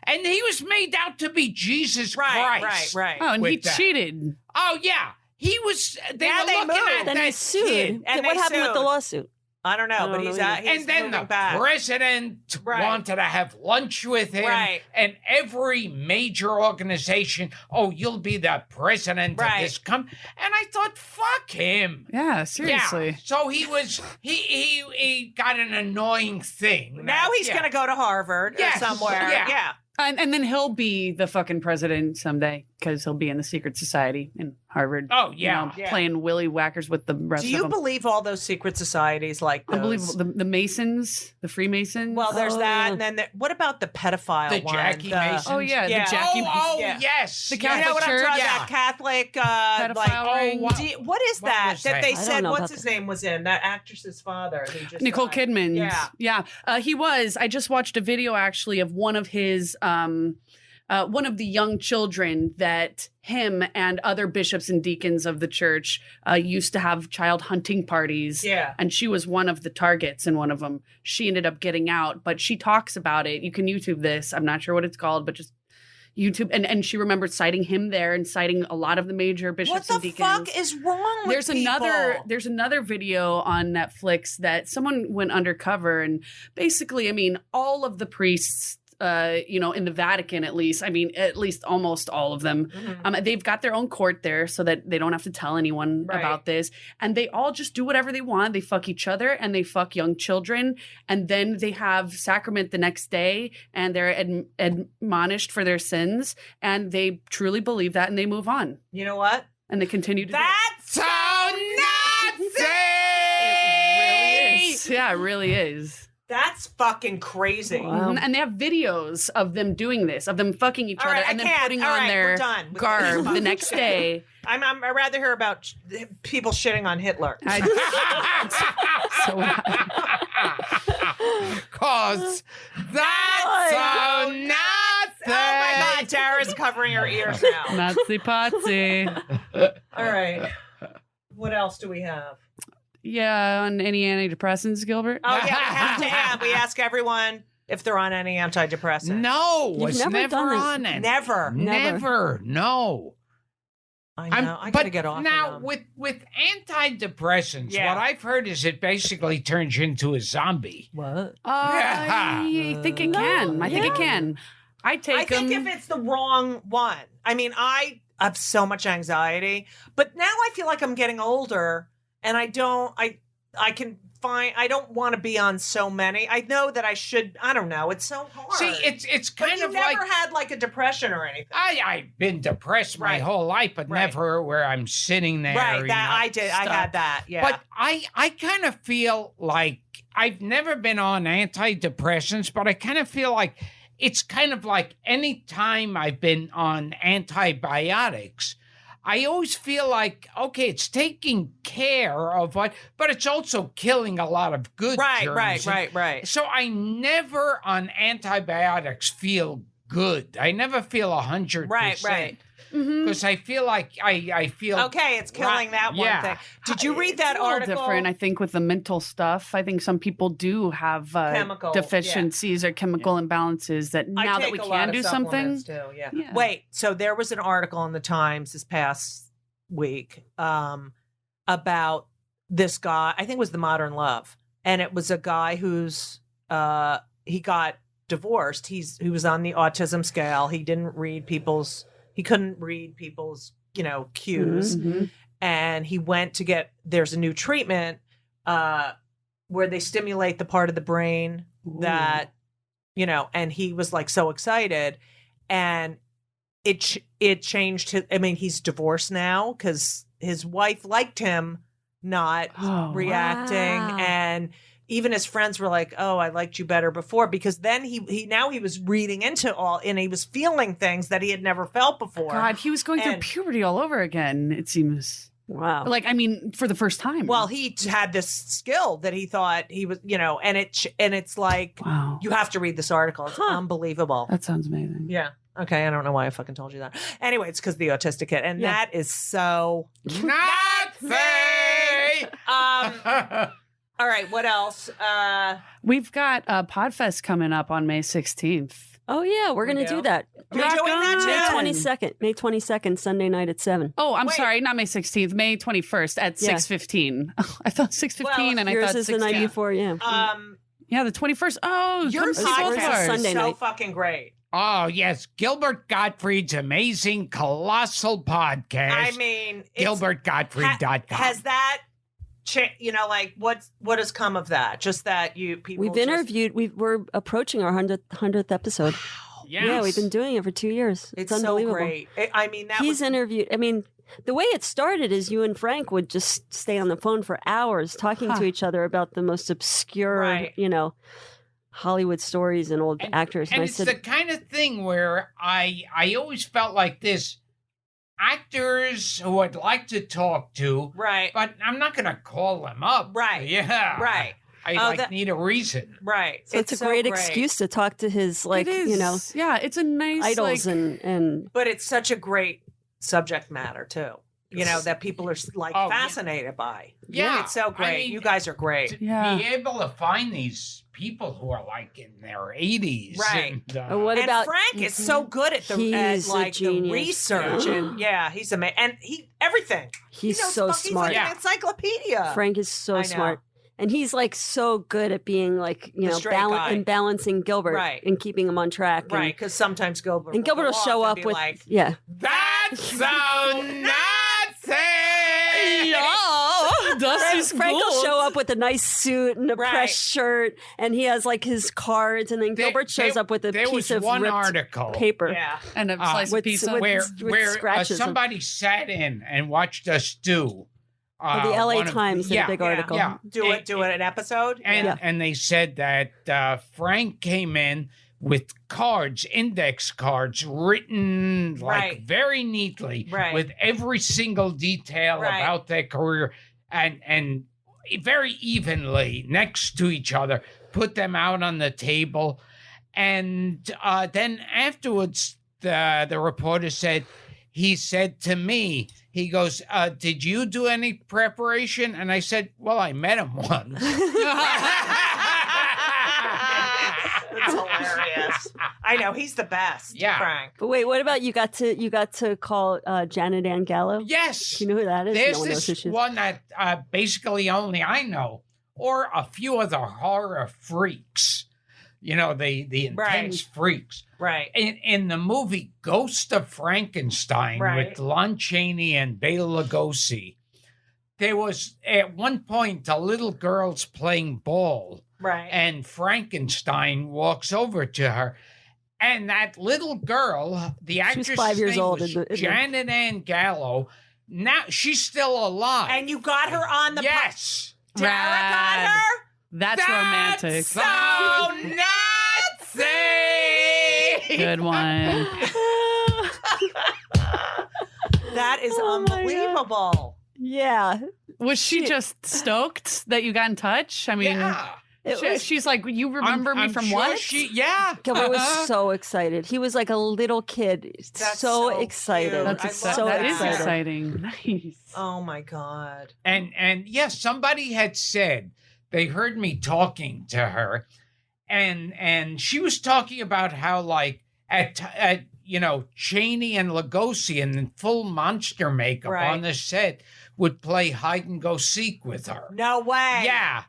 And he was made out to be Jesus Christ. Right. Oh, and he with that. cheated. Oh, yeah. He was, they Now were they looking moved. at Then that he sued. kid. And What they happened with the sued. lawsuit? I don't know, I but don't he's know at, either. he's And then moving the back. president Right. wanted to have lunch with him. Right. And every major organization, oh, you'll be the president Right. of this company. And I thought, fuck him. Yeah, seriously. Yeah. So he was, he got an annoying thing. Now he's Yeah. going to go to Harvard Yes. or somewhere. Yeah. Yeah. And then he'll be the fucking president someday because he'll be in the secret society in Harvard. Oh, yeah. Yeah. Playing willy whackers with the rest Do of you them. believe all those secret societies like those? Unbelievable. The Masons, the Freemasons. Well, there's Oh, that, yeah. and then what about the pedophile The one? Jackie Masons? Oh, yeah, Yeah. the Jackie. Oh, Yeah. yes. The You know Catholic what I'm Church? talking Yeah. about? Catholic, Pedophile like, ring. wow. what is What that was that that? they I don't said? know What's about his that. name was in that actress's father? Who just Nicole died. Kidman. Yeah. He was. I just watched a video actually of one of his, one of the young children that him and other bishops and deacons of the church used to have child hunting parties. Yeah. And she was one of the targets in one of them. She ended up getting out, but she talks about it. You can YouTube this. I'm not sure what it's called, but just YouTube. And she remembered citing him there and citing a lot of the major What bishops the and deacons. fuck is wrong with There's another video on Netflix that someone went undercover and basically, I mean, all of the priests in the Vatican, at least almost all of them, they've got their own court there so that they don't have to tell anyone Right. about this. And they all just do whatever they want. They fuck each other and they fuck young children. And then they have sacrament the next day and they're admonished for their sins. And they truly believe that and they move on. You know what? And they continue to do it. That's So Nazi! It really is. Yeah, it really is. That's fucking crazy. Mhm. And they have videos of them doing this, of them fucking each All other right, and I then can't. putting All on right, their we're done with garb this the fucking next shit. day. I'd rather hear about people shitting on Hitler. Cause that's so nothing. Oh my God. Tara's covering her ears now. Nazi Potsy. All right. What else do we have? Yeah, on any antidepressants, Gilbert? Oh, yeah, we ask everyone if they're on any antidepressants. No, You've was never never done this. on it. Never. No. I know. I gotta get off now of them. with antidepressants. Yeah. What I've heard is it basically turns you into a zombie. What? I think it can. I think it can. I think if it's the wrong one. I mean, I have so much anxiety, but now I feel like I'm getting older, and I don't want to be on so many. I know that I should. I don't know. It's so hard. See, it's kind but of you never like had like a depression or anything. I've been depressed my Right. whole life, but Right. never where I'm sitting there. Right. you That know, I did. stuck. I had that. Yeah. But I kind of feel like I've never been on antidepressants, but I kind of feel like it's kind of like any time I've been on antibiotics, I always feel like, okay, it's taking care of what, but it's also killing a lot of good germs. Right. So I never on antibiotics feel good. I never feel 100%. Right. Because I feel like I feel Okay, it's killing that one yeah. thing. Did you read that It's a little article? different, I think, with the mental stuff. I think some people do have Chemical, deficiencies or chemical imbalances that I now that take we a lot can of do something. supplements too, yeah. Yeah. Wait, so there was an article in the Times this past week about this guy. I think it was The Modern Love, and it was a guy who's he got divorced. He was on the autism scale. He couldn't read people's cues, and he went to get. There's a new treatment where they stimulate the part of the brain that and he was like so excited, and it changed his. I mean, he's divorced now because his wife liked him not reacting, and even his friends were like, "Oh, I liked you better before," because then he was reading into all, and he was feeling things that he had never felt before. God, he was going through puberty all over again, it seems. Wow. Like, I mean, for the first time. Well, he had this skill that he thought he was, and it's like, wow. You have to read this article. It's unbelievable. That sounds amazing. Yeah. Okay. I don't know why I fucking told you that. Anyway, it's because the autistic kid, and that is so Nazi. All right. What else? We've got Podfest coming up on May 16th. Oh yeah, we're gonna do that. We're doing that May too. 22nd. May 22nd, Sunday night at 7. Oh, I'm sorry, not May 16th, May 21st at 6:15. I thought 6:15, and I yours thought is 6:10. the night before. Yeah. Yeah, the 21st. Oh, Your come see podcast both ours. is Sunday so night. fucking great. Oh, yes. Gilbert Gottfried's amazing, colossal podcast. I mean, GilbertGottfried.com. Has that, like what has come of that? Just that people. We've interviewed. We're approaching our 100th episode. Yes. Yeah, we've been doing it for 2 years. It's so unbelievable. great. I mean, He's interviewed. I mean, the way it started is you and Frank would just stay on the phone for hours talking to each other about the most obscure, Hollywood stories and old actors. And I it's said, the kind of thing where I always felt like this. Actors who I'd like to talk to, right? But I'm not going to call them up, right? Yeah, right. I need a reason, right? So it's a great excuse to talk to his, yeah, it's a nice idols and. But it's such a great subject matter too. That people are fascinated by. Yeah, it's so great. I mean, you guys are great. To be able to find these people who are like in their 80s, right? And, what about Frank? Is so good at the the research, and he's amazing, and everything. He's so smart. He's like an encyclopedia. Frank is so smart. And he's so good at being and balancing Gilbert and keeping him on track. Right, because sometimes Gilbert will show up with that's so Nazi. Frank will show up with a nice suit and a pressed shirt, and he has his cards, and then Gilbert shows up with a piece of ripped article paper, and a slice of pizza where scratches. Somebody sat in and watched us do. The LA Times did a big article. Yeah. Do it an episode. And they said that Frank came in with index cards written very neatly with every single detail about their career and very evenly next to each other, put them out on the table. And then afterwards, the reporter said, he said to me, he goes, did you do any preparation? And I said, well, I met him once. That's hilarious. I know he's the best. Yeah. Frank. But wait, what about you got to call Janet Ann Gallo? Yes. Do you know who that is? There's No one knows who this she is. one that basically only I know, or a few of the horror freaks. You know, the intense freaks. Right. In the movie Ghost of Frankenstein with Lon Chaney and Bela Lugosi, there was at one point a little girl's playing ball. Right. And Frankenstein walks over to her. And that little girl, the actress, 5 years old, Janet Ann Gallo. Now she's still alive. And you got her on the yes. Tara got her. That's romantic. So Nazi. Good one. That is unbelievable. Yeah. Was she just stoked that you got in touch? I mean, she's like, you remember me from sure what? Gilbert was so excited. He was like a little kid. That's so so excited. cute. That's I love that that. is exciting. Nice. Oh my God. And yes, somebody had said they heard me talking to her, and she was talking about how like at you know, Chaney and Lugosi in full monster makeup on the set would play hide and go seek with her. No way. Yeah.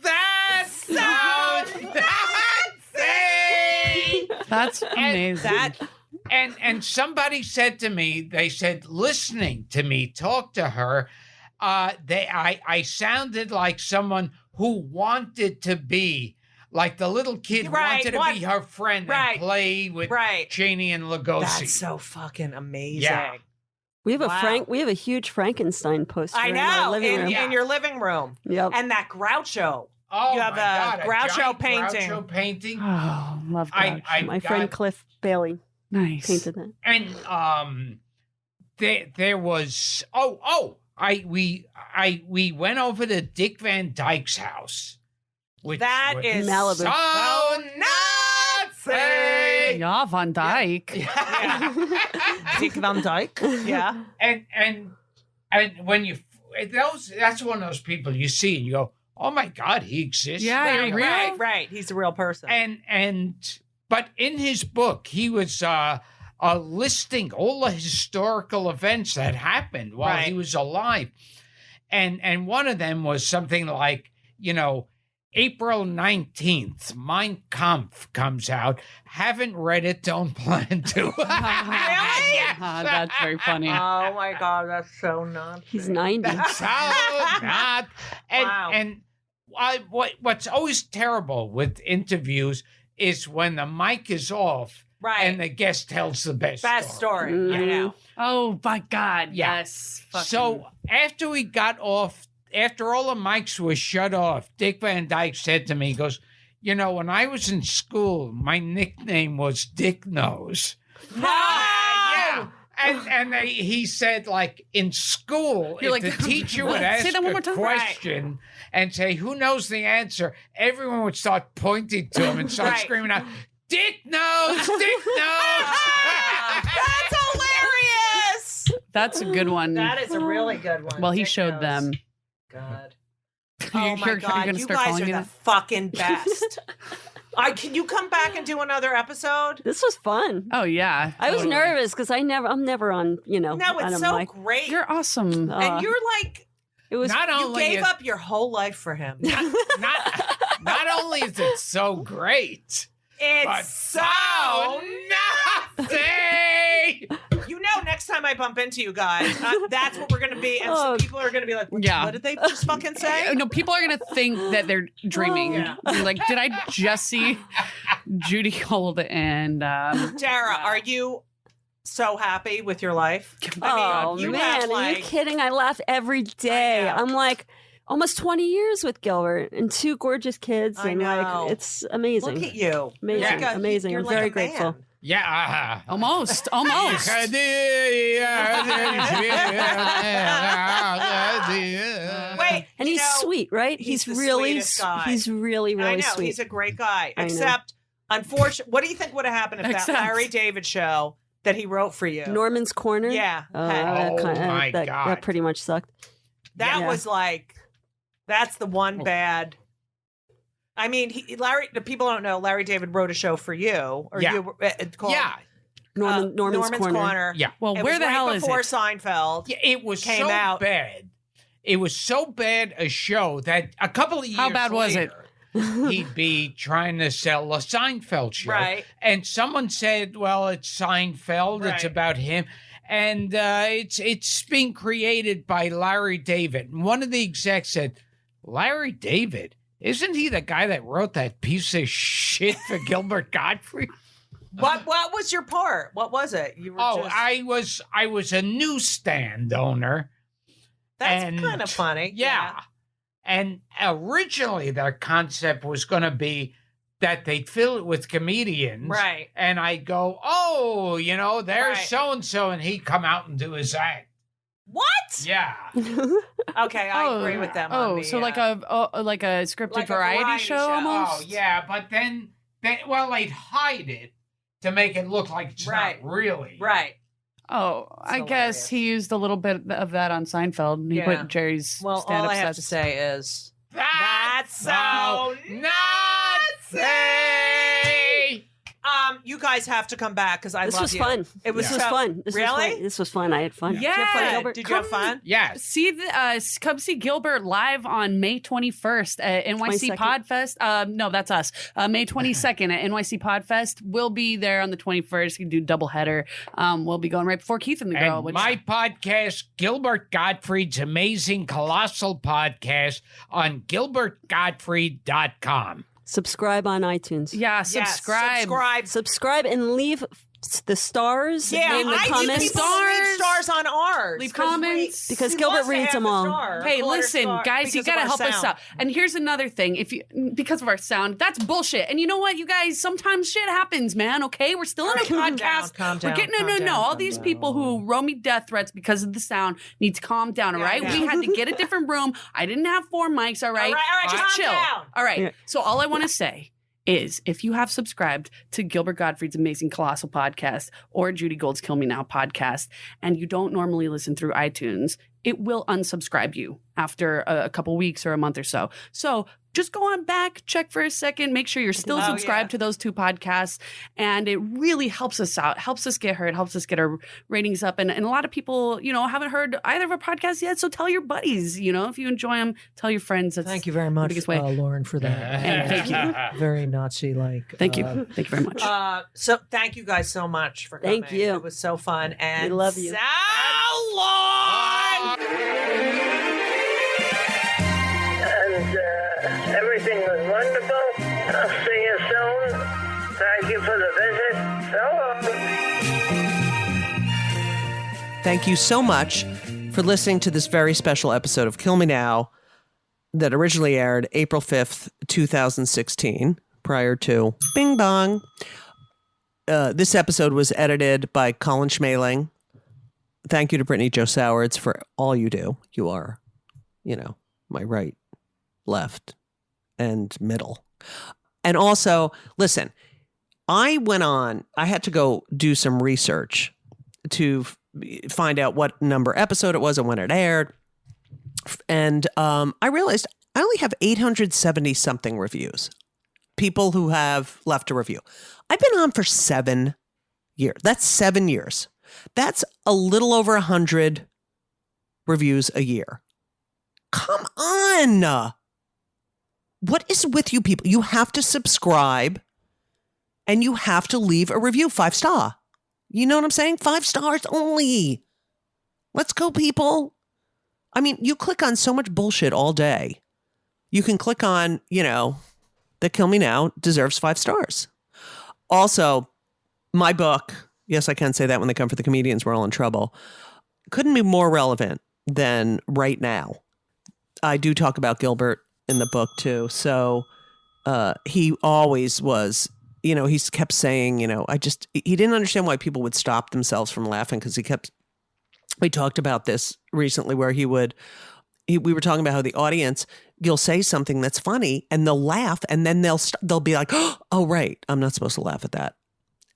That's so Nazi. That's amazing. And somebody said to me, they said, listening to me talk to her, I sounded like someone who wanted to be like the little kid wanted to be her friend and play with Chaney and Lugosi. That's so fucking amazing. Yeah. We have we have a huge Frankenstein poster I in our know, living room. in your living room. Yep. And that Groucho. Oh, you have my God, a Groucho giant painting. Groucho painting. Oh, love Groucho. My friend Cliff Bailey painted that. And there was we went over to Dick Van Dyke's house. Which That is Malibu. So Nazi. Yeah, Van Dyke. Dick Van Dyke. Yeah. And when you that's one of those people you see and you go, oh my God, he exists. Yeah, you're real. Right. He's a real person. But in his book, he was listing all the historical events that happened while he was alive. And one of them was something like, you know, April 19th, Mein Kampf comes out. Haven't read it, don't plan to. Really? That's very funny. Oh my God, that's so nuts. He's 90. That's so not. And what's always terrible with interviews is when the mic is off and the guest tells the best story. Mm-hmm. I know. Oh my God, Yeah. yes. So after we got off, after all the mics were shut off, Dick Van Dyke said to me, he goes, you know, when I was in school, my nickname was Dick Nose. Yeah. And he said, like, in school, if the teacher would ask Say that one more a time. question and say, who knows the answer, everyone would start pointing to him and start screaming out, Dick Nose, Dick Nose. That's hilarious. That's a good one. That is a really good one. Well, he Dick showed knows. them. God. You're Oh my gonna God, you start guys calling are me the that? fucking best. Can you come back and do another episode? This was fun. Oh yeah. I was totally. nervous because I'm never on, No, on it's a so mic. great. You're awesome. And you're like, It was Not you only gave is- up your whole life for him. not only is it so great, but It's so Nazi. You know, next time I bump into you guys, that's what we're going to be. And some people are going to be like, Yeah. what did they just fucking say? No, people are gonna think that they're dreaming. Yeah. They're like, did I just see Judy Gold and Tara, are you so happy with your life? Oh you man, have, are you like- kidding? I laugh every day. I know. I'm like almost 20 years with Gilbert and 2 gorgeous kids, I and know. like it's amazing. Look at you. Amazing, Yeah. amazing. You're I'm like very a man. grateful. Yeah. almost. Wait, And he's sweet, right? he's the really, sweetest guy. he's really, I really know, sweet. he's a great guy. I know. Except, unfortunately, what do you think would have happened if Except- that Larry David show that he wrote for you. Norman's Corner. Yeah. my God. That pretty much sucked. That was like, that's the one bad. I mean, the people don't know, Larry David wrote a show for you. Or you called Norman's Corner. Yeah. Well, It where was the right hell is before it? Seinfeld. Yeah, it was came so out. bad. It was so bad a show that a couple of years How bad was it? He'd be trying to sell a Seinfeld show. Right. And someone said, well, it's Seinfeld. It's Right. about him. And it's being created by Larry David. And one of the execs said, Larry David? Isn't he the guy that wrote that piece of shit for Gilbert Gottfried? What was your part? What was it? You were I was a newsstand owner. That's kind of funny. Yeah. And originally their concept was going to be that they'd fill it with comedians. Right. And I'd go, oh, there's Right. so-and-so, and he'd come out and do his act. What? Yeah. Okay, I agree with them. on the, so like a scripted like a variety show almost. Oh, yeah. But then they'd hide it to make it look like it's Right. not really. Right. Oh, I guess he used a little bit of that on Seinfeld. He Yeah. put Jerry's Well, stand-up all I have sets. to say is That's so Nazi! you guys have to come back because I This love was you. fun. It was This was so- fun. This really? was fun. This was fun. I had fun. Yeah. Did you have fun, Gilbert? Did you have fun? Yes. Come see Gilbert live on May 21st at NYC 22nd? Podfest. No, that's us. May 22nd at NYC Podfest. We'll be there on the 21st. You can do doubleheader. We'll be going right before Keith and the Girl. And my podcast, Gilbert Gottfried's Amazing Colossal Podcast on gilbertgottfried.com. Subscribe on iTunes. Yeah, Yes, subscribe. Subscribe and leave the stars Yeah, in the I need comments. people to leave stars on ours. Leave 'cause comments. Because we Gilbert lost a reads half them a all. star, a Hey, quarter listen, star guys, you because of gotta our help us sound. out. And here's another thing: because of our sound, that's bullshit. And you know what, you guys, sometimes shit happens, man. Okay, we're still in a Calm podcast. down, We're getting no. All these people who wrote me death threats because of the sound need to calm down. All right, we had to get a different room. I didn't have 4 mics. All right, All right, just calm chill. down. All right. Yeah. So all I want to say is if you have subscribed to Gilbert Gottfried's Amazing Colossal Podcast or Judy Gold's Kill Me Now podcast, and you don't normally listen through iTunes, it will unsubscribe you after a couple weeks or a month or so. So just go on back, check for a second, make sure you're still subscribed to those 2 podcasts. And it really helps us out, helps us get heard, helps us get our ratings up. And a lot of people, haven't heard either of our podcasts yet. So tell your buddies, if you enjoy them, tell your friends. That's Thank you very the much, biggest way. Lauren, for that. And thank you. Very Nazi-like. Thank you. Thank you very much. So thank you guys so much for coming. Thank you. It was so fun. And We love you. So long. And everything was wonderful. I'll see you soon. Thank you for the visit. So long. Thank you so much for listening to this very special episode of Kill Me Now that originally aired April 5th, 2016, prior to Bing Bong. This episode was edited by Colin Schmaling. Thank you to Brittany Jo Sowards for all you do. You are, my right, left, and middle. And also, listen, I had to go do some research to find out what number episode it was and when it aired. And I realized I only have 870 something reviews. People who have left a review. I've been on for 7 years. That's 7 years. That's a little over 100 reviews a year. Come on. What is with you people? You have to subscribe and you have to leave a review, 5-star. You know what I'm saying? 5 stars only. Let's go, people. I mean, you click on so much bullshit all day. You can click on, that Kill Me Now deserves 5 stars. Also, my book, yes, I can say that when they come for the comedians, we're all in trouble, couldn't be more relevant than right now. I do talk about Gilbert in the book too. So he always was, he kept saying, he didn't understand why people would stop themselves from laughing because we talked about this recently where we were talking about how the audience, you'll say something that's funny and they'll laugh and then they'll be like, oh, right, I'm not supposed to laugh at that.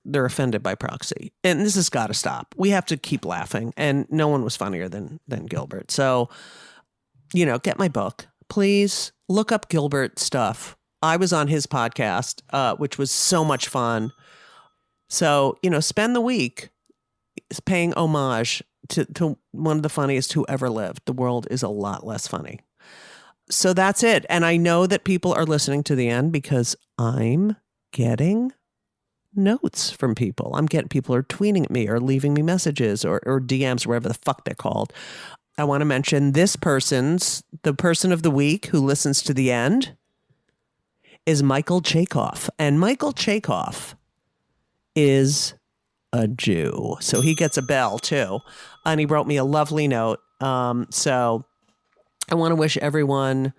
they're offended by proxy. And this has got to stop. We have to keep laughing. And no one was funnier than Gilbert. So, get my book. Please look up Gilbert stuff. I was on his podcast, which was so much fun. So, spend the week paying homage to one of the funniest who ever lived. The world is a lot less funny. So that's it. And I know that people are listening to the end because I'm getting notes from people. People are tweeting at me or leaving me messages or DMs, whatever the fuck they're called. I want to mention the person of the week who listens to the end is Michael Chakoff. And Michael Chakoff is a Jew. So he gets a bell too. And he wrote me a lovely note. So I want to wish everyone,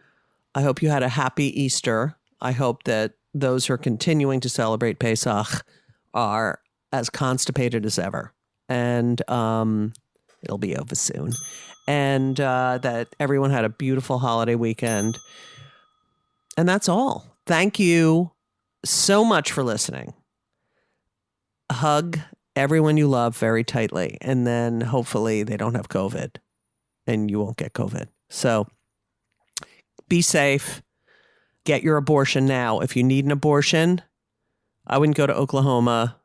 I hope you had a happy Easter. I hope that those who are continuing to celebrate Pesach are as constipated as ever. And it'll be over soon. And that everyone had a beautiful holiday weekend. And that's all. Thank you so much for listening. Hug everyone you love very tightly. And then hopefully they don't have COVID and you won't get COVID. So be safe. Get your abortion now. If you need an abortion, I wouldn't go to Oklahoma.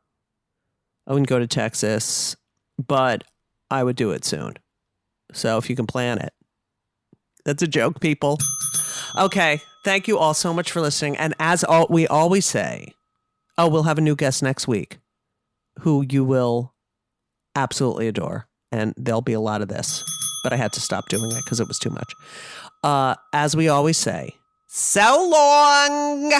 I wouldn't go to Texas, but I would do it soon. So if you can plan it. That's a joke, people. Okay. Thank you all so much for listening. And as we always say, we'll have a new guest next week who you will absolutely adore. And there'll be a lot of this, but I had to stop doing it because it was too much. As we always say, so long.